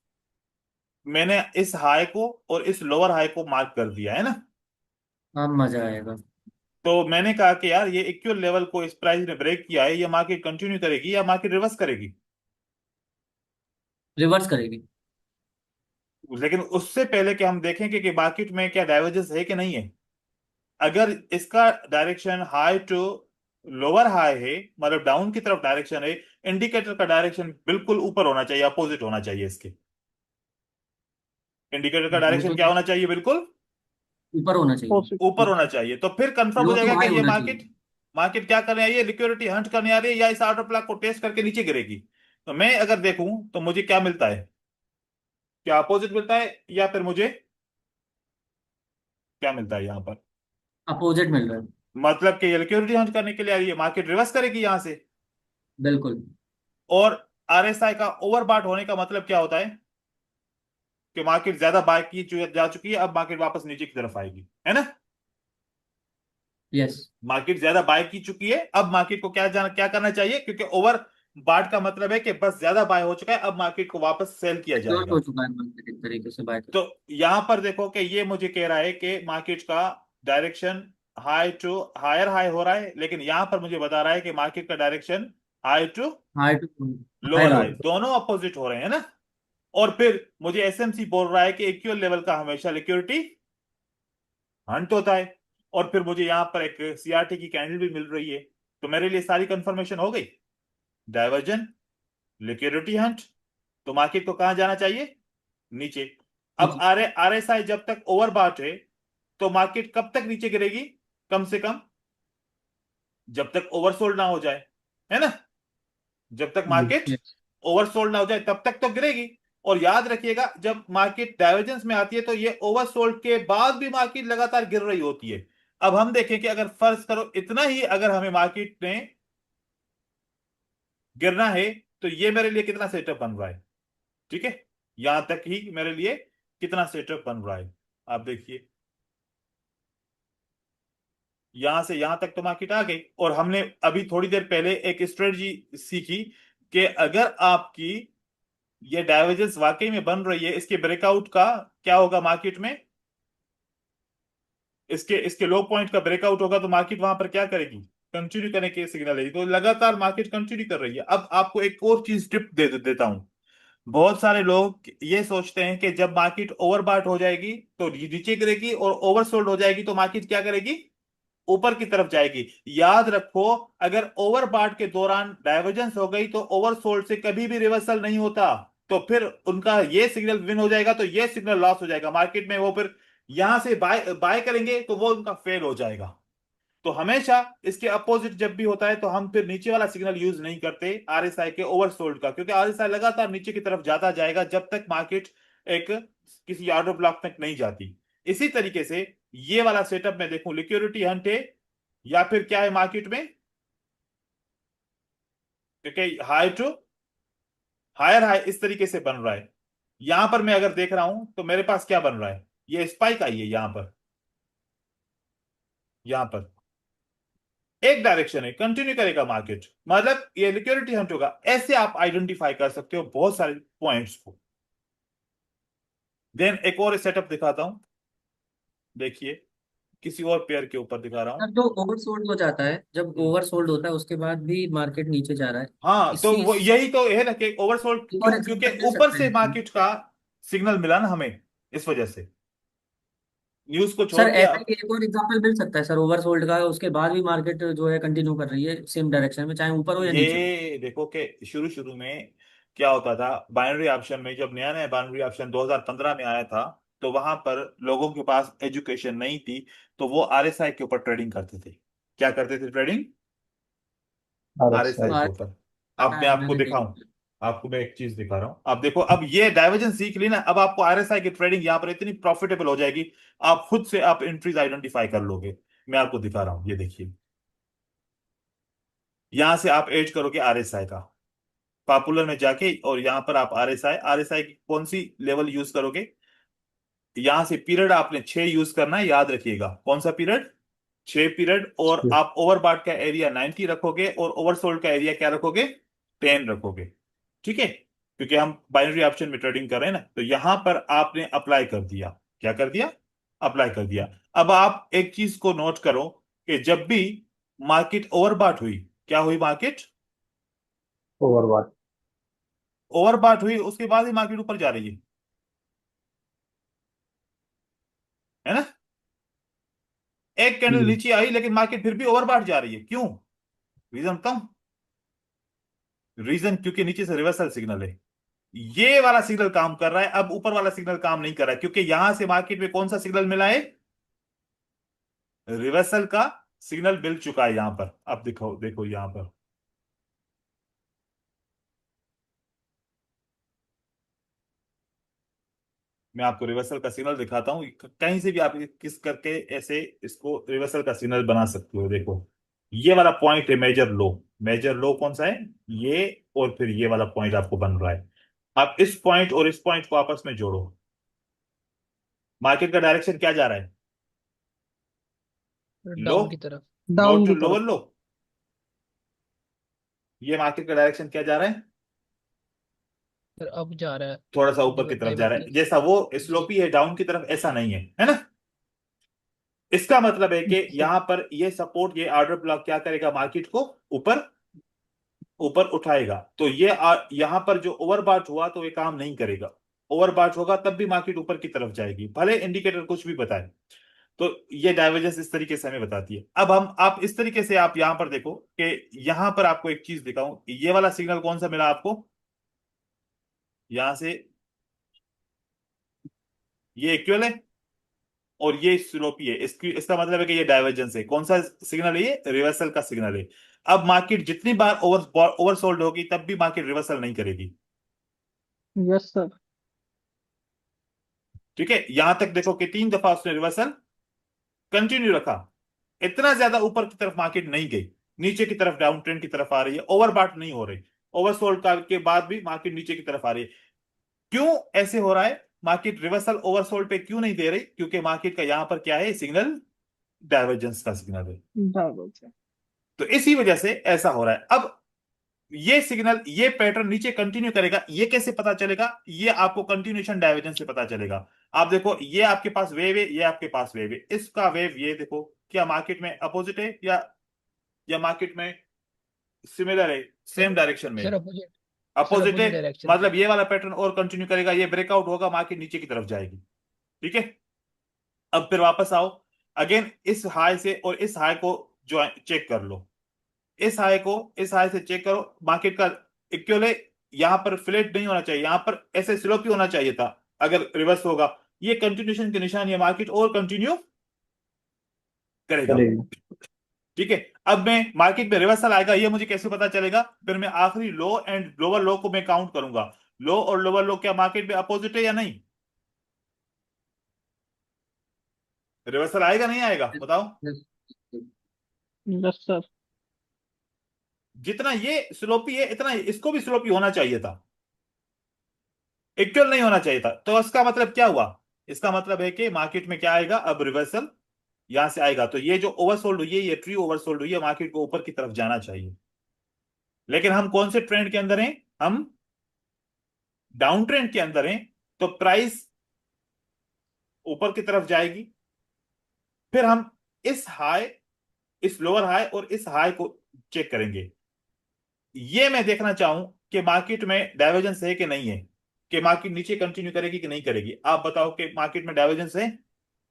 मैंने इस हाई को और इस लोअर हाई को मार्क कर दिया है ना। अब मजा आएगा। तो मैंने कहा कि यार ये इक्वल लेवल को इस प्राइस ने ब्रेक किया है, ये मार्केट कंटिन्यू करेगी या मार्केट रिवर्स करेगी। रिवर्स करेगी। लेकिन उससे पहले कि हम देखें कि मार्केट में क्या डाइवर्जेंस है कि नहीं है, अगर इसका direction high to lower high है, मतलब डाउन की तरफ डायरेक्शन है, इंडिकेटर का डायरेक्शन बिल्कुल ऊपर होना चाहिए, अपोजिट होना चाहिए इसके। इंडिकेटर का हाँ, वो डायरेक्शन तो क्या होना चाहिए, बिल्कुल ऊपर होना चाहिए। ऊपर होना चाहिए। तो फिर कंफर्म हो लो जाएगा टू कि हाई ये होना चाहिए। मार्केट, मार्केट क्या करने आई है, लिक्विडिटी हंट करने आ रही है या इस ऑर्डर ब्लॉक को टेस्ट करके नीचे गिरेगी। तो मैं अगर देखूं तो मुझे क्या मिलता है, क्या अपोजिट मिलता है, या फिर मुझे क्या मिलता है यहाँ पर, अपोजिट मिल रहा है। मतलब कि ये लिक्विडिटी हंट करने के लिए आ रही है, मार्केट रिवर्स करेगी यहाँ से। बिल्कुल। और आरएसआई का ओवरबॉट होने का मतलब क्या होता है कि मार्केट ज्यादा बाय की जा चुकी है, अब मार्केट वापस नीचे की तरफ आएगी, है ना। यस। मार्केट ज्यादा बाय की चुकी है, अब मार्केट को क्या करना चाहिए, क्योंकि ओवर बाट का मतलब है कि बस ज्यादा बाय हो चुका है, अब मार्केट को वापस सेल किया क्लोज हो जाएगा। चुका है मार्केट एक तरीके से बाय। तो यहां पर देखो कि ये मुझे कह रहा है कि मार्केट का direction high to higher high हो रहा है, लेकिन यहां पर मुझे बता रहा है कि मार्केट का direction high to high to high lower low. High, दोनों अपोजिट हो रहे हैं ना। और फिर मुझे एसएमसी बोल रहा है कि इक्वल लेवल का हमेशा लिक्विडिटी हंट होता है, और फिर मुझे यहां पर एक सीआरटी की कैंडल भी मिल रही है। तो मेरे लिए सारी कंफर्मेशन हो गई, डाइवर्जन, लिक्विडिटी हंट। तो मार्केट को कहां जाना चाहिए, नीचे। अब नीचे। आरएसआई जब तक ओवरबॉट है तो मार्केट कब तक नीचे गिरेगी, कम से कम जब तक ओवरसोल्ड ना हो जाए, है ना। जब तक मार्केट यस। ओवरसोल्ड ना हो जाए तब तक तो गिरेगी। और याद रखिएगा, जब मार्केट डाइवर्जेंस में आती है तो ये ओवरसोल्ड के बाद भी मार्केट लगातार गिर रही होती है। अब हम देखें कि अगर फर्ज करो इतना ही अगर हमें मार्केट में गिरना है, तो ये मेरे लिए कितना सेटअप बन रहा है, ठीक है। यहां तक ही मेरे लिए कितना सेटअप बन रहा है, आप देखिए। यहां से यहां तक तो मार्केट आ गई, और हमने अभी थोड़ी देर पहले एक स्ट्रेटजी सीखी कि अगर आपकी ये डाइवर्जेंस वाकई में बन रही है, इसके ब्रेकआउट का क्या होगा मार्केट में, इसके इसके लो पॉइंट का ब्रेकआउट होगा तो मार्केट वहां पर क्या करेगी, कंटिन्यू करने के सिग्नल है। तो लगातार मार्केट कंटिन्यू कर रही है। अब आपको एक और चीज टिप देता हूं। बहुत सारे लोग ये सोचते हैं कि जब मार्केट ओवरबॉट हो जाएगी तो नीचे गिरेगी, और ओवरसोल्ड हो जाएगी तो मार्केट क्या करेगी, ऊपर की तरफ जाएगी। याद रखो, अगर ओवरबॉट के दौरान डाइवर्जेंस हो गई तो ओवरसोल्ड से कभी भी रिवर्सल नहीं होता। तो फिर उनका ये सिग्नल विन हो जाएगा, तो ये सिग्नल लॉस हो जाएगा मार्केट में। वो फिर यहां से बाय बाय करेंगे तो वो उनका फेल हो जाएगा। तो हमेशा इसके अपोजिट जब भी होता है तो हम फिर नीचे वाला सिग्नल यूज नहीं करते आरएसआई के ओवरसोल्ड का, क्योंकि आरएसआई लगातार नीचे की तरफ जाता जाएगा जब तक मार्केट एक किसी ऑर्डर ब्लॉक तक नहीं जाती। इसी तरीके से ये वाला सेटअप मैं देखूं, लिक्विडिटी हंट है या फिर क्या है मार्केट में, क्योंकि हाई टू हायर हाई इस तरीके से बन रहा है। यहां पर मैं अगर देख रहा हूं तो मेरे पास क्या बन रहा है, ये स्पाइक आई है यहां पर, यहां पर एक डायरेक्शन है, कंटिन्यू करेगा मार्केट, मतलब ये लिक्विडिटी हंट होगा। ऐसे आप आइडेंटिफाई कर सकते हो बहुत सारे पॉइंट्स को। देन एक और सेटअप दिखाता हूं, देखिए किसी और पेयर के ऊपर दिखा रहा हूं। सर जो ओवरसोल्ड हो जाता है, जब हम्म। ओवरसोल्ड होता है उसके बाद भी मार्केट नीचे जा रहा है, हाँ, तो इसी वो यही तो है ना कि ओवरसोल्ड और क्यों, क्योंकि एग्जांपल मिल ऊपर सकता है से इसमें? मार्केट का सिग्नल मिला ना हमें, इस वजह से न्यूज को छोड़ सर के ऐसा अब। ही एक और एग्जांपल मिल सकता है सर ओवरसोल्ड का, उसके बाद भी मार्केट जो है कंटिन्यू कर रही है सेम डायरेक्शन में, चाहे ऊपर हो या नीचे हो। ये देखो कि शुरू शुरू में क्या होता था बाइनरी ऑप्शन में, जब नया नया बाइनरी ऑप्शन 2015 में आया था, तो वहां पर लोगों के पास एजुकेशन नहीं थी, तो वो आरएसआई के ऊपर ट्रेडिंग करते थे। क्या करते थे ट्रेडिंग, RSI। आरएसआई के और ऊपर। अब पता मैं है, आपको मैंने दिखाऊं, देखा। आपको मैं एक चीज दिखा रहा हूं, आप देखो अब ये डाइवर्जन सीख ली ना, अब आपको आरएसआई की ट्रेडिंग यहां पर इतनी प्रॉफिटेबल हो जाएगी, आप खुद से आप एंट्रीज आइडेंटिफाई कर लोगे। मैं आपको दिखा रहा हूं, ये देखिए, यहां से आप एड करोगे आरएसआई का, पॉपुलर में जाके, और यहां पर आप आरएसआई आरएसआई की कौन सी लेवल यूज करोगे, यहां से पीरियड आपने 6 यूज करना है, याद रखिएगा कौन सा पीरियड, 6 पीरियड। और आप ओवरबॉट का एरिया 90 रखोगे और ओवरसोल्ड का एरिया क्या रखोगे, 10 रखोगे, ठीक है। क्योंकि हम बाइनरी ऑप्शन में ट्रेडिंग कर रहे हैं ना, तो यहां पर आपने अप्लाई कर दिया, क्या कर दिया, अप्लाई कर दिया। अब आप एक चीज को नोट करो कि जब भी मार्केट ओवरबॉट हुई, क्या हुई मार्केट, ओवरबॉट। ओवरबॉट हुई, उसके बाद ही मार्केट ऊपर जा रही है ना। एक कैंडल नीचे आई लेकिन मार्केट फिर भी ओवरबॉट जा रही है, क्यों, रीजन बताऊं, रीजन क्योंकि नीचे से रिवर्सल सिग्नल है। ये वाला सिग्नल काम कर रहा है, अब ऊपर वाला सिग्नल काम नहीं कर रहा है, क्योंकि यहां से मार्केट में कौन सा सिग्नल मिला है, रिवर्सल का सिग्नल मिल चुका है यहां पर। अब देखो देखो यहां पर, मैं आपको रिवर्सल का सिग्नल दिखाता हूं, कहीं से भी आप किस करके ऐसे इसको रिवर्सल का सिग्नल बना सकते हो। देखो ये वाला पॉइंट है मेजर लो, मेजर लो कौन सा है? ये, और फिर ये वाला पॉइंट आपको बन रहा है। अब इस पॉइंट और इस पॉइंट को आपस में जोड़ो। मार्केट का डायरेक्शन क्या जा रहा है? लो, डाउन की तरफ। लो डाउन टू की लोअर तरफ। लो। ये मार्केट का डायरेक्शन क्या जा रहा है? फिर अब जा रहा है थोड़ा सा ऊपर की तरफ जा रहा है, डाइवर्जेंस। जैसा वो जी। स्लोपी है डाउन की तरफ, ऐसा नहीं है ना? इसका मतलब है कि जी। यहां पर ये सपोर्ट, ये ऑर्डर ब्लॉक क्या करेगा? मार्केट को ऊपर ऊपर उठाएगा। तो ये यहां पर जो ओवरबॉट हुआ तो ये काम नहीं करेगा। ओवरबॉट होगा तब भी मार्केट ऊपर की तरफ जाएगी, भले इंडिकेटर कुछ भी बताए। तो ये डाइवर्जेंस इस तरीके से हमें बताती है। अब हम आप इस तरीके से आप यहां पर देखो कि यहां पर आपको एक चीज दिखाऊं, ये वाला सिग्नल कौन सा मिला आपको? यहां से ये इक्वल है और ये स्लोपी है, इसकी इसका मतलब है कि ये डाइवर्जेंस है। कौन सा सिग्नल है? ये रिवर्सल का सिग्नल है। अब मार्केट जितनी बार ओवरसोल्ड होगी तब भी मार्केट रिवर्सल नहीं करेगी। Yes sir. ठीक है, यहां तक देखो कि 3 दफा उसने रिवर्सल कंटिन्यू रखा। इतना ज्यादा ऊपर की तरफ मार्केट नहीं गई, नीचे की तरफ डाउन ट्रेंड की तरफ आ रही है, ओवरबॉट नहीं हो रही। ओवरसोल्ड के बाद भी मार्केट नीचे की तरफ आ रही है। क्यों ऐसे हो रहा है? मार्केट रिवर्सल ओवरसोल्ड पे क्यों नहीं दे रही? क्योंकि मार्केट का यहां पर क्या है? सिग्नल डाइवर्जेंस का सिग्नल है। डाइवर्जेंस। तो इसी वजह से ऐसा हो रहा है। अब ये सिग्नल, ये पैटर्न नीचे कंटिन्यू करेगा, ये कैसे पता चलेगा? ये आपको कंटिन्यूएशन डाइवर्जेंस से पता चलेगा। आप देखो, ये आपके पास वेव है, ये आपके पास वेव है, इसका वेव ये देखो, क्या मार्केट में अपोजिट है या मार्केट में सिमिलर है, सर सेम डायरेक्शन में? Sir opposite. सर अपोजिट है। अपोजिट डायरेक्शन में। मतलब ये वाला पैटर्न और कंटिन्यू करेगा, ये ब्रेकआउट होगा, मार्केट नीचे की तरफ जाएगी। ठीक है, अब फिर वापस आओ, अगेन इस हाई से और इस हाई को जो चेक कर लो। इस हाई से चेक करो, मार्केट का इक्वल है। यहां पर फ्लैट नहीं होना चाहिए, यहां पर ऐसे स्लोपी होना चाहिए था। अगर रिवर्स होगा, ये कंटिन्यूशन के निशान, ये मार्केट और कंटिन्यू करेगा। करेगा। ठीक है, अब मैं मार्केट में रिवर्सल आएगा, ये मुझे कैसे पता चलेगा? फिर मैं आखिरी लो एंड लोअर लो को मैं काउंट करूंगा। लो और लोअर लो क्या मार्केट में अपोजिट है या नहीं? रिवर्सल आएगा नहीं आएगा बताओ? Yes sir. जितना ये स्लोपी है इतना इसको भी स्लोपी होना चाहिए था, इक्वल नहीं होना चाहिए था। तो इसका मतलब क्या हुआ? इसका मतलब है कि मार्केट में क्या आएगा? अब रिवर्सल यहां से आएगा, तो ये जो ओवरसोल्ड हुई है, ये ट्री ओवरसोल्ड हुई है, मार्केट को ऊपर की तरफ जाना चाहिए। लेकिन हम कौन से ट्रेंड के अंदर हैं? हम डाउन ट्रेंड के अंदर हैं। तो प्राइस ऊपर की तरफ जाएगी, फिर हम इस हाई, इस लोअर हाई और इस हाई को चेक करेंगे। ये मैं देखना चाहूं कि मार्केट में डाइवर्जेंस है कि नहीं है, कि मार्केट नीचे कंटिन्यू करेगी कि नहीं करेगी। आप बताओ कि मार्केट में डाइवर्जेंस है?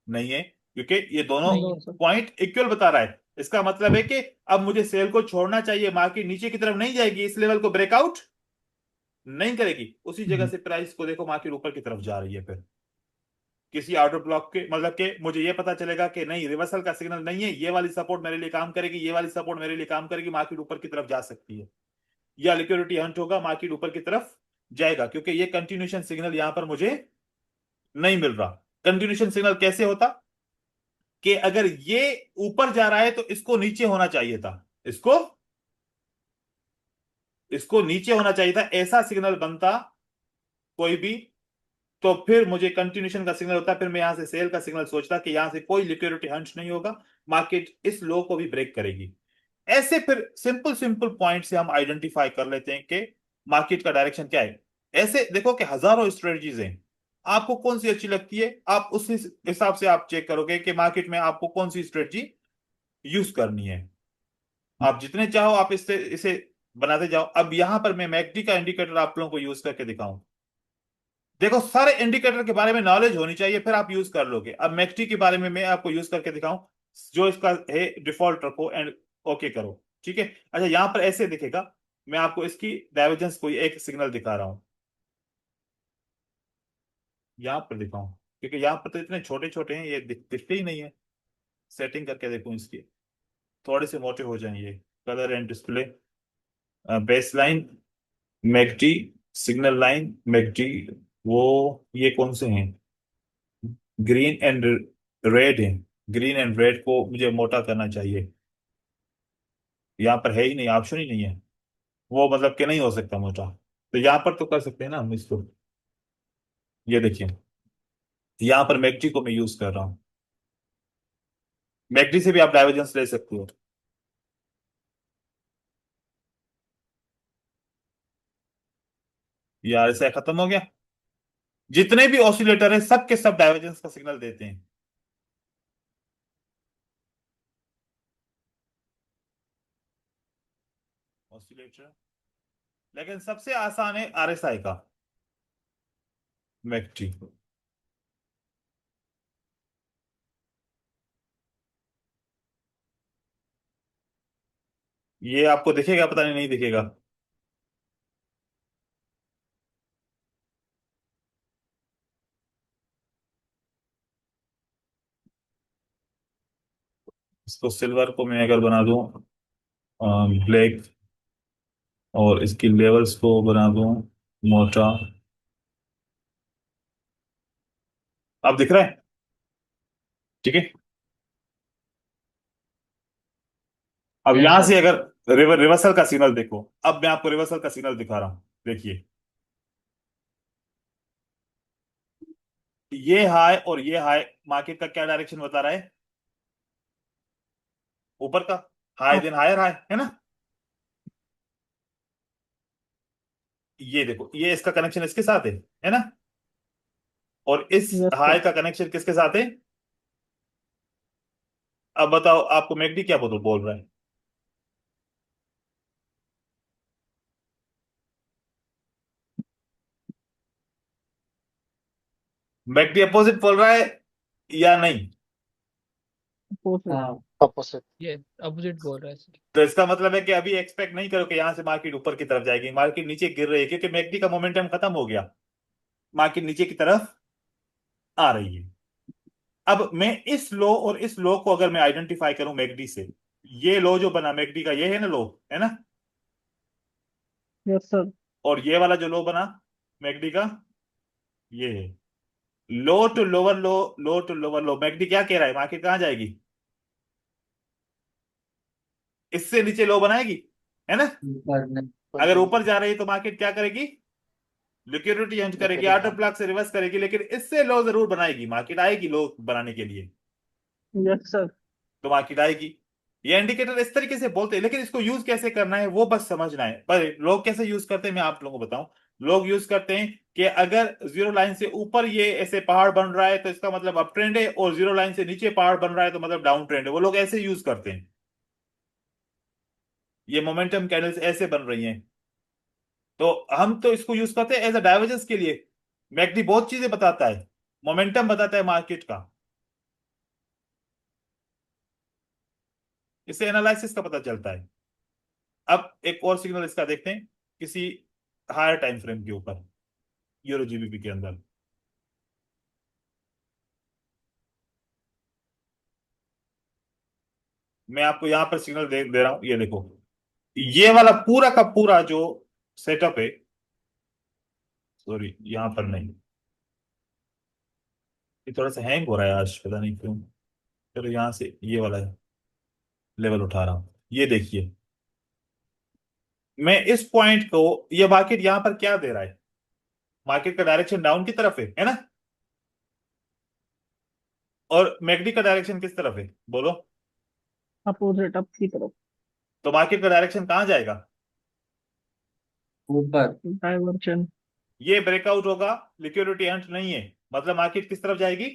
नहीं है, क्योंकि ये दोनों नहीं नो है। सर। पॉइंट इक्वल बता रहा है। इसका मतलब है कि अब मुझे सेल को छोड़ना चाहिए, मार्केट नीचे की तरफ नहीं जाएगी, इस लेवल को ब्रेकआउट नहीं करेगी। उसी जगह से प्राइस को देखो, मार्केट ऊपर की तरफ जा रही है। फिर किसी ऑर्डर ब्लॉक के मतलब के मुझे ये पता चलेगा कि नहीं, रिवर्सल का सिग्नल नहीं है, ये वाली सपोर्ट मेरे लिए काम करेगी, ये वाली सपोर्ट मेरे लिए काम करेगी, मार्केट ऊपर की तरफ जा सकती है। या लिक्विडिटी हंट होगा, मार्केट ऊपर की तरफ जाएगा, क्योंकि ये कंटिन्यूशन सिग्नल यहां पर मुझे नहीं मिल रहा। कंटिन्यूशन सिग्नल कैसे होता? कि अगर ये ऊपर जा रहा है तो इसको नीचे होना चाहिए था, इसको इसको नीचे होना चाहिए था, ऐसा सिग्नल बनता कोई भी। तो फिर मुझे कंटिन्यूशन का सिग्नल होता, फिर मैं यहां से सेल का सिग्नल सोचता कि यहां से कोई लिक्विडिटी हंट नहीं होगा, मार्केट इस लो को भी ब्रेक करेगी। ऐसे फिर सिंपल सिंपल पॉइंट से हम आइडेंटिफाई कर लेते हैं कि मार्केट का डायरेक्शन क्या है। ऐसे देखो कि हजारों स्ट्रेटजीज हैं, आपको कौन सी अच्छी लगती है, आप उस हिसाब से आप चेक करोगे कि मार्केट में आपको कौन सी स्ट्रेटजी यूज करनी है। आप जितने चाहो आप इससे इसे बनाते जाओ। अब यहां पर मैं मैकडी का इंडिकेटर आप लोगों को यूज करके दिखाऊं। देखो, सारे इंडिकेटर के बारे में नॉलेज होनी चाहिए, फिर आप यूज कर लोगे। अब मैकडी के बारे में मैं आपको यूज करके दिखाऊं। जो इसका है डिफॉल्ट रखो एंड ओके करो। ठीक है, अच्छा यहां पर ऐसे दिखेगा। मैं आपको इसकी डाइवर्जेंस कोई एक सिग्नल दिखा रहा हूं, यहां पर दिखाऊं, क्योंकि यहां पर तो इतने छोटे छोटे हैं, ये दिखते ही नहीं है। सेटिंग करके देखूं इसकी, थोड़े से मोटे हो जाएं ये। Colour and display, base line, McD, signal line, McD, वो ये कौन से हैं? ग्रीन एंड रेड है। ग्रीन एंड रेड को मुझे मोटा करना चाहिए। यहाँ पर है ही नहीं, ऑप्शन ही नहीं है। वो मतलब कि नहीं हो सकता मोटा। तो यहाँ पर तो कर सकते हैं ना हम इसको। ये देखिए, यहाँ पर मैकडी को मैं यूज कर रहा हूँ। मैकडी से भी आप डाइवर्जेंस ले सकते हो। यार ऐसा खत्म हो गया। जितने भी ऑसिलेटर है सब के सब डाइवर्जेंस का सिग्नल देते हैं। ऑसिलेटर, लेकिन सबसे आसान है आरएसआई का मैकडी। ये आपको दिखेगा, पता नहीं, नहीं दिखेगा। इसको सिल्वर को मैं अगर बना दूं ब्लैक, और इसकी लेवल्स को बना दूं मोटा, अब दिख रहा है? ठीक है। अब यस यहां सर। से अगर रिवर्सल का सिग्नल देखो, अब मैं आपको रिवर्सल का सिग्नल दिखा रहा हूं। देखिए, ये हाई और ये हाई, मार्केट का क्या डायरेक्शन बता रहा है? ऊपर का। हाई देन हायर हाई, है ना? ये देखो, ये इसका कनेक्शन इसके साथ है ना? और इस यस सर। हाई का कनेक्शन किसके साथ है? अब बताओ आपको मैकडी क्या बोल बोल रहा है? मैकडी अपोजिट बोल रहा है या नहीं? अपोजिट। हाँ। ऑपोजिट। ये अपोजिट बोल रहा है सर। तो इसका मतलब है कि अभी एक्सपेक्ट नहीं करो कि यहां से मार्केट ऊपर की तरफ जाएगी। मार्केट नीचे गिर रही है क्योंकि मैकडी का मोमेंटम खत्म हो गया। मार्केट नीचे की तरफ आ रही है। अब मैं इस लो और इस लो को अगर मैं आइडेंटिफाई करूं मैकडी से, ये लो जो बना मैकडी का, ये है ना लो, है ना? Yes sir. और ये वाला जो लो बना मैकडी का, ये है low to lower low. Low to lower low, MACD क्या कह रहा है? मार्केट कहां जाएगी? इससे नीचे लो बनाएगी, है ना? ऊपर नहीं। अगर ऊपर जा रही है तो मार्केट क्या करेगी? लिक्विडिटी हंट करेगी, ऑर्डर ब्लॉक से रिवर्स करेगी, लेकिन इससे लो जरूर बनाएगी। मार्केट आएगी लो बनाने के लिए, यस सर। तो मार्केट आएगी। ये इंडिकेटर इस तरीके से बोलते हैं, लेकिन इसको यूज कैसे करना है वो बस समझना है। पर लोग कैसे यूज करते हैं मैं आप लोगों को बताऊं। लोग यूज करते हैं कि अगर जीरो लाइन से ऊपर ये ऐसे पहाड़ बन रहा है तो इसका मतलब अप ट्रेंड है, और जीरो लाइन से नीचे पहाड़ बन रहा है तो मतलब डाउन ट्रेंड है। वो लोग ऐसे यूज करते हैं। ये मोमेंटम कैंडल्स ऐसे बन रही हैं, तो हम तो इसको यूज करते हैं एज अ डाइवर्जेंस के लिए। मैकडी बहुत चीजें बताता है, मोमेंटम बताता है मार्केट का, इससे एनालिसिस का पता चलता है। अब एक और सिग्नल इसका देखते हैं किसी हायर टाइम फ्रेम के ऊपर, यूरो जीबीपी के अंदर। मैं आपको यहां पर सिग्नल दे रहा हूं, ये देखो। ये वाला पूरा का पूरा जो सेटअप है, सॉरी यहां पर नहीं, ये थोड़ा सा हैंग हो रहा है आज, पता नहीं क्यों। चलो यहां से ये वाला लेवल उठा रहा हूं। ये देखिए, मैं इस पॉइंट को, ये मार्केट यहां पर क्या दे रहा है? मार्केट का डायरेक्शन डाउन की तरफ है ना? और मैकडी का डायरेक्शन किस तरफ है बोलो? अपोजिट, अप की तरफ। तो मार्केट का डायरेक्शन कहां जाएगा? ऊपर। डाइवर्जन। ये ब्रेकआउट होगा, लिक्विडिटी हंट नहीं है, मतलब मार्केट किस तरफ जाएगी?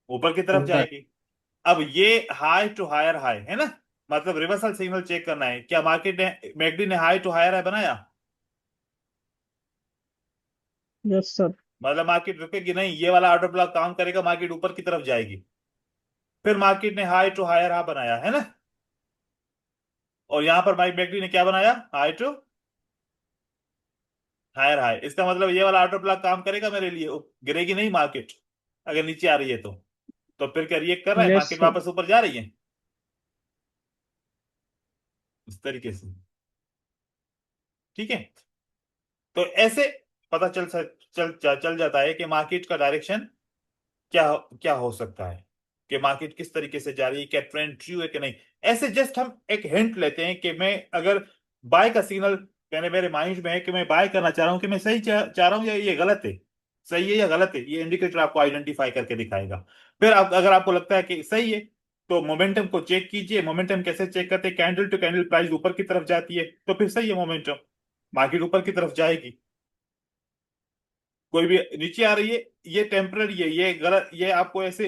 ऊपर की तरफ ऊपर। जाएगी। अब ये हाई टू हायर हाई है ना, मतलब रिवर्सल सिग्नल चेक करना है। क्या मार्केट ने, मैकडी ने हाई टू हायर हाई बनाया? Yes sir. मतलब मार्केट रुकेगी नहीं, ये वाला ऑर्डर ब्लॉक काम करेगा, मार्केट ऊपर की तरफ जाएगी। फिर मार्केट ने हाई टू हायर हाई बनाया है ना, और यहां पर माइक मैकडी ने क्या बनाया? High to higher high. इसका मतलब ये वाला ऑर्डर ब्लॉक काम करेगा मेरे लिए, गिरेगी नहीं मार्केट अगर नीचे आ रही है तो फिर क्या रिएक्ट कर रहा है? Yes market sir. वापस ऊपर जा रही है इस तरीके से। ठीक है, तो ऐसे पता चल जाता है कि मार्केट का डायरेक्शन क्या क्या हो सकता है, कि मार्केट किस तरीके से जा रही है, क्या ट्रेंड ट्रू है कि नहीं। ऐसे जस्ट हम एक हिंट लेते हैं कि मैं अगर बाय का सिग्नल मैंने मेरे माइंड में है कि मैं बाय करना चाह रहा हूं कि मैं सही चाह रहा हूं या ये गलत है, सही है या गलत है, ये इंडिकेटर आपको आइडेंटिफाई करके दिखाएगा। फिर आप अगर आपको लगता है कि सही है तो मोमेंटम को चेक कीजिए। मोमेंटम कैसे चेक करते हैं? कैंडल टू कैंडल प्राइस ऊपर की तरफ जाती है तो फिर सही है मोमेंटम, मार्केट ऊपर की तरफ जाएगी। कोई भी नीचे आ रही है, ये टेम्पररी है, ये गलत, ये आपको ऐसे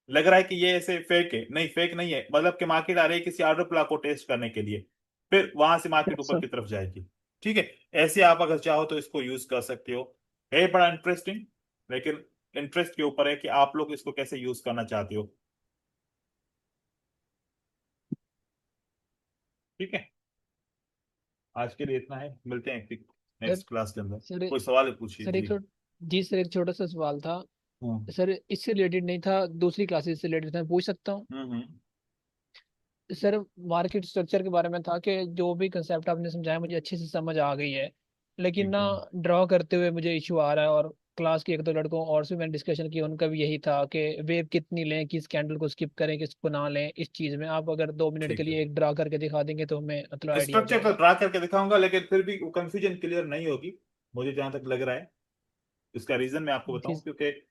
लग रहा है कि ये ऐसे फेक है, नहीं फेक नहीं है, मतलब कि मार्केट आ रही है किसी ऑर्डर फ्लो को टेस्ट करने के लिए, फिर वहां से मार्केट यस ऊपर सर। की तरफ जाएगी। ठीक है, ऐसे आप अगर चाहो तो इसको यूज कर सकते हो। है बड़ा इंटरेस्टिंग, लेकिन इंटरेस्ट के ऊपर है कि आप लोग इसको कैसे यूज करना चाहते हो। ठीक है, आज के लिए इतना है, मिलते हैं सर नेक्स्ट क्लास के अंदर। सर कोई सवाल है पूछिए सर एक जी। छोट जी सर, एक छोटा सा सवाल था। हम्म सर इससे रिलेटेड नहीं था, दूसरी क्लासेस से रिलेटेड था, मैं पूछ सकता हूँ? हम्म। सर मार्केट स्ट्रक्चर के बारे में था कि जो भी कंसेप्ट आपने समझाया मुझे अच्छे से समझ आ गई है, लेकिन ठीक ना है। ड्रॉ करते हुए मुझे इशू आ रहा है। और क्लास के एक दो लड़कों और से मैंने डिस्कशन की, उनका भी यही था कि वेव कितनी लें, किस कैंडल को स्किप करें, किसको ना लें। इस चीज़ में आप अगर 2 मिनट के ठीक है, लिए एक ड्रा करके दिखा देंगे तो हमें मतलब आइडिया हो स्ट्रक्चर तो जाएगा। ड्रा करके दिखाऊंगा, लेकिन फिर भी वो कंफ्यूजन क्लियर नहीं होगी मुझे जहां तक लग रहा है। इसका रीजन मैं आपको जी। बताऊं, क्योंकि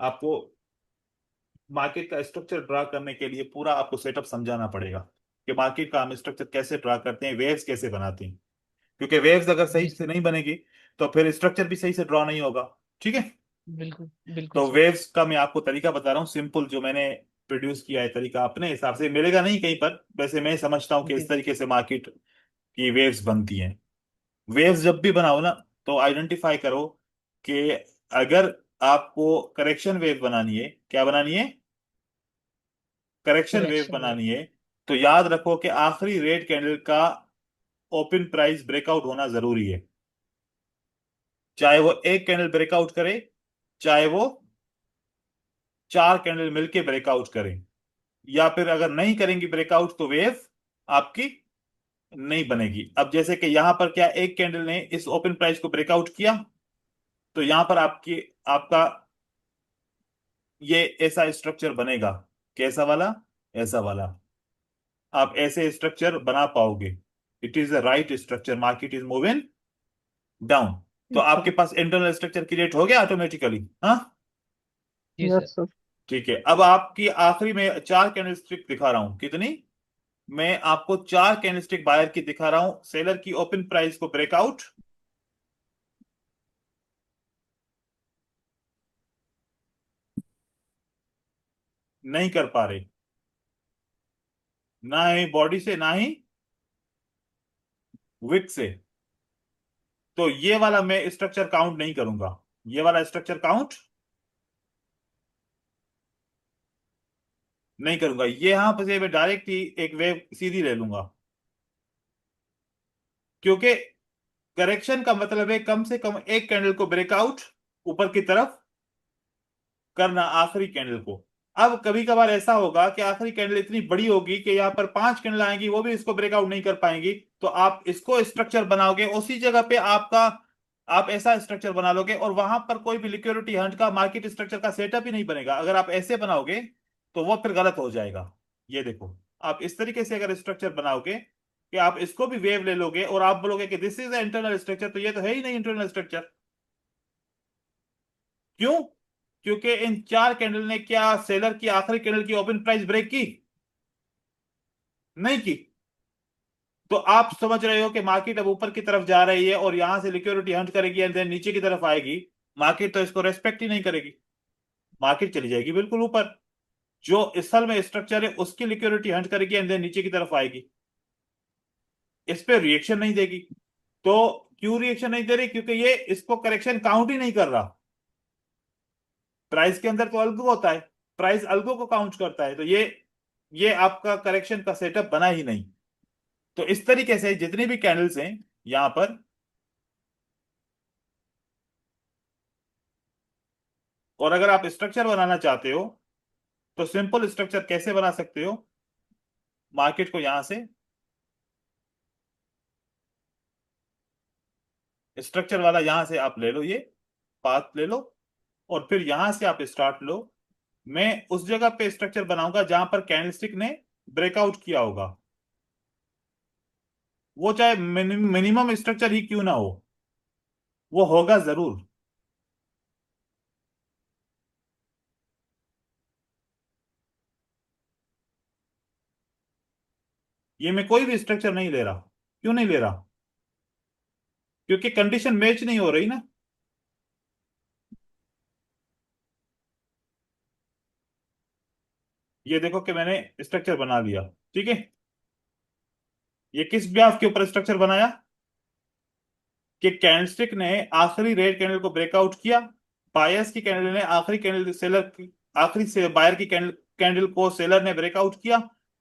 आपको मार्केट का स्ट्रक्चर ड्रा करने के लिए पूरा आपको सेटअप समझाना पड़ेगा कि मार्केट का हम स्ट्रक्चर कैसे ड्रा करते हैं, वेव्स कैसे बनाते हैं। क्योंकि वेव्स अगर सही जी से सर। नहीं बनेगी तो फिर स्ट्रक्चर भी सही से ड्रॉ नहीं होगा। ठीक है, बिल्कुल बिल्कुल तो सर। वेव्स का मैं आपको तरीका बता रहा हूँ, सिंपल जो मैंने प्रोड्यूस किया है तरीका, अपने हिसाब से मिलेगा नहीं कहीं पर, वैसे मैं समझता हूँ कि इस जी तरीके से मार्केट की वेव्स बनती हैं। वेव्स जब भी बनाओ ना तो आइडेंटिफाई करो कि अगर आपको करेक्शन वेव बनानी है, क्या बनानी है, करेक्शन वेव करेक्शन में। बनानी है, तो याद रखो कि आखिरी रेड कैंडल का ओपन प्राइस ब्रेकआउट होना जरूरी है। चाहे वो एक कैंडल ब्रेकआउट करे, चाहे वो 4 कैंडल मिलके ब्रेकआउट करें, या फिर अगर नहीं करेंगी ब्रेकआउट तो वेव आपकी नहीं बनेगी। अब जैसे कि यहां पर क्या एक कैंडल ने इस ओपन प्राइस को ब्रेकआउट किया, तो यहां पर आपकी आपका ये ऐसा स्ट्रक्चर बनेगा। कैसा वाला? ऐसा वाला। आप ऐसे स्ट्रक्चर बना पाओगे। It is the right structure, market is moving down. तो अच्छा। आपके पास इंटरनल स्ट्रक्चर क्रिएट हो गया ऑटोमेटिकली। हाँ, जी सर। Yes sir. ठीक है। अब आपकी आखिरी में 4 कैंडलस्टिक दिखा रहा हूं, कितनी? मैं आपको 4 कैंडलस्टिक बायर की दिखा रहा हूं, सेलर की ओपन प्राइस को ब्रेकआउट नहीं कर पा रहे, ना ही बॉडी से ना ही विक से। तो ये वाला मैं स्ट्रक्चर काउंट नहीं करूंगा, ये वाला स्ट्रक्चर काउंट नहीं करूंगा। ये यहां पर से मैं डायरेक्ट ही एक वेव सीधी ले लूंगा, क्योंकि करेक्शन का मतलब है कम से कम एक कैंडल को ब्रेकआउट ऊपर की तरफ करना, आखिरी कैंडल को। अब कभी कभार ऐसा होगा कि आखिरी कैंडल इतनी बड़ी होगी कि यहाँ पर 5 कैंडल आएंगी, वो भी इसको ब्रेकआउट नहीं कर पाएंगी। तो आप इसको स्ट्रक्चर बनाओगे, उसी जगह पे आपका आप ऐसा स्ट्रक्चर बना लोगे, और वहां पर कोई भी लिक्विडिटी हंट का मार्केट स्ट्रक्चर का सेटअप ही नहीं बनेगा। अगर आप ऐसे बनाओगे तो वो फिर गलत हो जाएगा। ये देखो, आप इस तरीके से अगर स्ट्रक्चर बनाओगे कि आप इसको भी वेव ले लोगे और आप बोलोगे कि दिस इज इंटरनल स्ट्रक्चर, तो ये तो है ही नहीं इंटरनल स्ट्रक्चर। क्यों? क्योंकि इन 4 कैंडल ने क्या सेलर की आखिरी कैंडल की ओपन प्राइस ब्रेक की? नहीं की। तो आप समझ रहे हो कि मार्केट अब ऊपर की तरफ जा रही है और यहां से लिक्विडिटी हंट करेगी एंड देन नीचे की तरफ आएगी। मार्केट तो इसको रेस्पेक्ट ही नहीं करेगी, मार्केट चली जाएगी बिल्कुल ऊपर। जो असल में स्ट्रक्चर है उसकी लिक्विडिटी हंट करेगी एंड देन नीचे की तरफ आएगी, इस पे रिएक्शन नहीं देगी। तो क्यों रिएक्शन नहीं दे रही? क्योंकि ये इसको करेक्शन काउंट ही नहीं कर रहा। प्राइस के अंदर तो अल्गो होता है, प्राइस अल्गो को काउंट करता है, तो ये आपका करेक्शन का सेटअप बना ही नहीं। तो इस तरीके से जितनी भी कैंडल्स हैं यहां पर, और अगर आप स्ट्रक्चर बनाना चाहते हो तो सिंपल स्ट्रक्चर कैसे बना सकते हो, मार्केट को यहां से स्ट्रक्चर वाला यहां से आप ले लो, ये पाथ ले लो, और फिर यहां से आप स्टार्ट लो। मैं उस जगह पे स्ट्रक्चर बनाऊंगा जहां पर कैंडलस्टिक ने ब्रेकआउट किया होगा, वो चाहे मिनिमम स्ट्रक्चर ही क्यों ना हो, वो होगा जरूर। ये मैं कोई भी स्ट्रक्चर नहीं ले रहा। क्यों नहीं ले रहा? क्योंकि कंडीशन मैच नहीं हो रही ना। ये देखो कि मैंने स्ट्रक्चर बना लिया, ठीक है। ये किस ब्याज के ऊपर स्ट्रक्चर बनाया? कि कैंडलस्टिक ने आखिरी रेड कैंडल को ब्रेकआउट किया, बायर्स की कैंडल ने आखिरी कैंडल सेलर की, आखिरी से बायर की कैंडल कैंडल को सेलर ने ब्रेकआउट किया,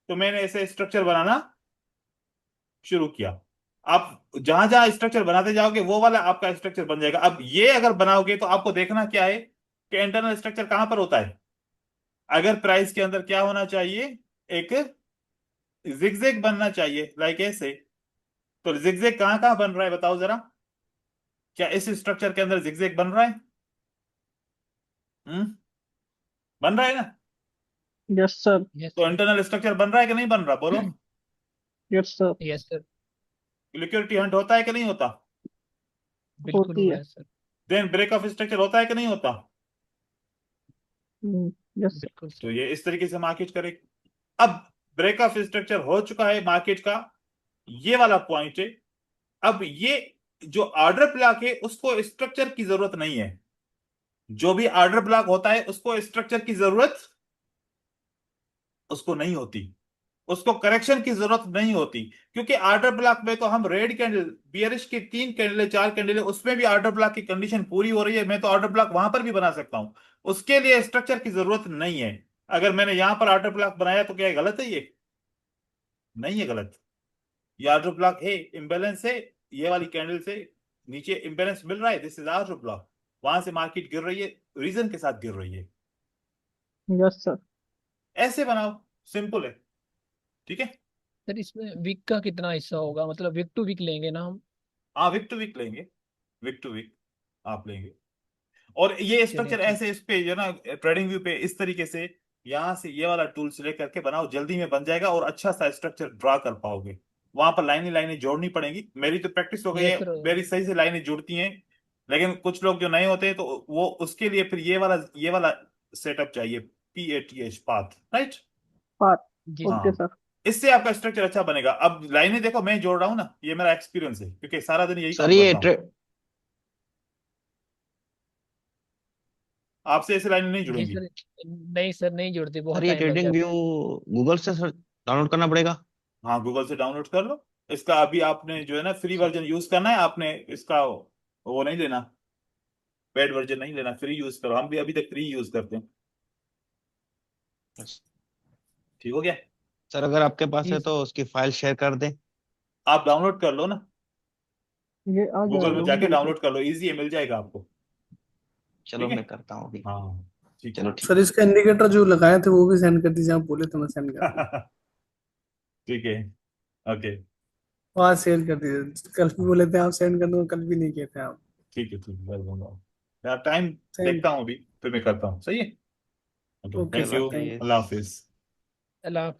तो मैंने ऐसे स्ट्रक्चर बनाना शुरू किया। आप जहां जहां स्ट्रक्चर बनाते जाओगे वो वाला आपका स्ट्रक्चर बन जाएगा। अब ये अगर बनाओगे तो आपको देखना क्या है कि इंटरनल स्ट्रक्चर कहां पर होता है। अगर प्राइस के अंदर क्या होना चाहिए, एक जिगजैग बनना चाहिए, लाइक ऐसे। तो जिगजैग कहां कहां बन रहा है बताओ जरा? क्या इस स्ट्रक्चर के अंदर जिगजैग बन रहा है? हम्म, बन रहा है ना? Yes sir. यस तो सर। इंटरनल स्ट्रक्चर बन रहा है कि नहीं बन रहा, बोलो? Yes sir. Yes sir. Liquidity Hunt होता है कि नहीं होता? बिल्कुल होती हो है। रहा है sir. Then break of structure होता है कि नहीं होता? Yes sir. बिल्कुल तो सर। ये इस तरीके से मार्केट करे। अब ब्रेक ऑफ स्ट्रक्चर हो चुका है मार्केट का, ये वाला पॉइंट है। अब ये जो ऑर्डर ब्लॉक है उसको स्ट्रक्चर की जरूरत नहीं है। जो भी ऑर्डर ब्लॉक होता है उसको स्ट्रक्चर की जरूरत उसको नहीं होती, उसको करेक्शन की जरूरत नहीं होती। क्योंकि ऑर्डर ब्लॉक में तो हम रेड कैंडल, बियरिश की 3 कैंडल 4 कैंडल है, उसमें भी ऑर्डर ब्लॉक की कंडीशन पूरी हो रही है, मैं तो ऑर्डर ब्लॉक वहां पर भी बना सकता हूं। उसके लिए स्ट्रक्चर की जरूरत नहीं है। अगर मैंने यहां पर ऑर्डर ब्लॉक बनाया तो क्या ये गलत है? ये नहीं है गलत। ये ऑर्डर ब्लॉक है, इम्बेलेंस है। ये वाली कैंडल से नीचे इम्बेलेंस मिल रहा है, दिस इज ऑर्डर ब्लॉक। वहां से मार्केट गिर रही है, रीजन के साथ गिर रही है। Yes sir. ऐसे बनाओ, सिंपल है, ठीक है। सर इसमें वीक का कितना हिस्सा होगा, मतलब वीक टू वीक लेंगे ना हम? हाँ, वीक टू वीक लेंगे, वीक टू वीक आप लेंगे। और ये चलिए स्ट्रक्चर ठीक। ऐसे इस पे जो ना ट्रेडिंग व्यू पे इस तरीके से यहां से ये वाला टूल सिलेक्ट करके बनाओ, जल्दी में बन जाएगा और अच्छा सा स्ट्रक्चर ड्रा कर पाओगे। वहां पर लाइनें लाइनें जोड़नी पड़ेंगी, मेरी तो प्रैक्टिस हो गई यस है, सर। मेरी सही से लाइनें जुड़ती हैं। लेकिन कुछ लोग जो नए होते हैं तो वो उसके लिए फिर ये वाला सेटअप चाहिए, PATH, पाथ, राइट। बात। जी सर। ओके हाँ, सर। इससे आपका स्ट्रक्चर अच्छा बनेगा। अब लाइनें देखो मैं जोड़ रहा हूँ ना, ये मेरा एक्सपीरियंस है क्योंकि सारा दिन यही सर काम ये करता हूँ। आपसे ऐसे लाइनें नहीं जी जुड़ेंगी। सर। नहीं सर, नहीं जुड़ती, सर बहुत ये टाइम लग ट्रेडिंग जाता व्यू है। गूगल से सर डाउनलोड करना पड़ेगा? हाँ, गूगल से डाउनलोड कर लो। इसका अभी आपने जो है ना फ्री अच्छा। वर्जन यूज करना है, आपने इसका वो नहीं लेना, पेड वर्जन नहीं लेना, फ्री यूज करो। हम भी अभी तक फ्री यूज करते हैं। ठीक हो गया? सर अगर आपके पास जी है सर। तो उसकी फाइल शेयर कर दें। आप डाउनलोड कर लो ना, ये आ गूगल में जाएगा जाके गूगल पे। डाउनलोड कर लो, इजी है, मिल जाएगा आपको। चलो ठीक है, मैं करता हूँ अभी। हाँ, ठीक चलो है। ठीक सर इसका इंडिकेटर जो लगाए थे वो भी सेंड कर दीजिए, आप बोले तो मैं सेंड कर दूँ। ठीक है, ओके। वहाँ शेयर कर दीजिए, कल भी हाँ, बोले थे आप सेंड कर दूंगा, कल भी नहीं किए थे आप। ठीक है, ठीक है, कर दूंगा। यार टाइम सेंड। देखता हूँ अभी, फिर मैं करता हूँ, सही है। ओके, ओके थैंक चलो सर, यू। Thank you. फिर। अल्लाह हाफिज। अल्लाह हाफिज।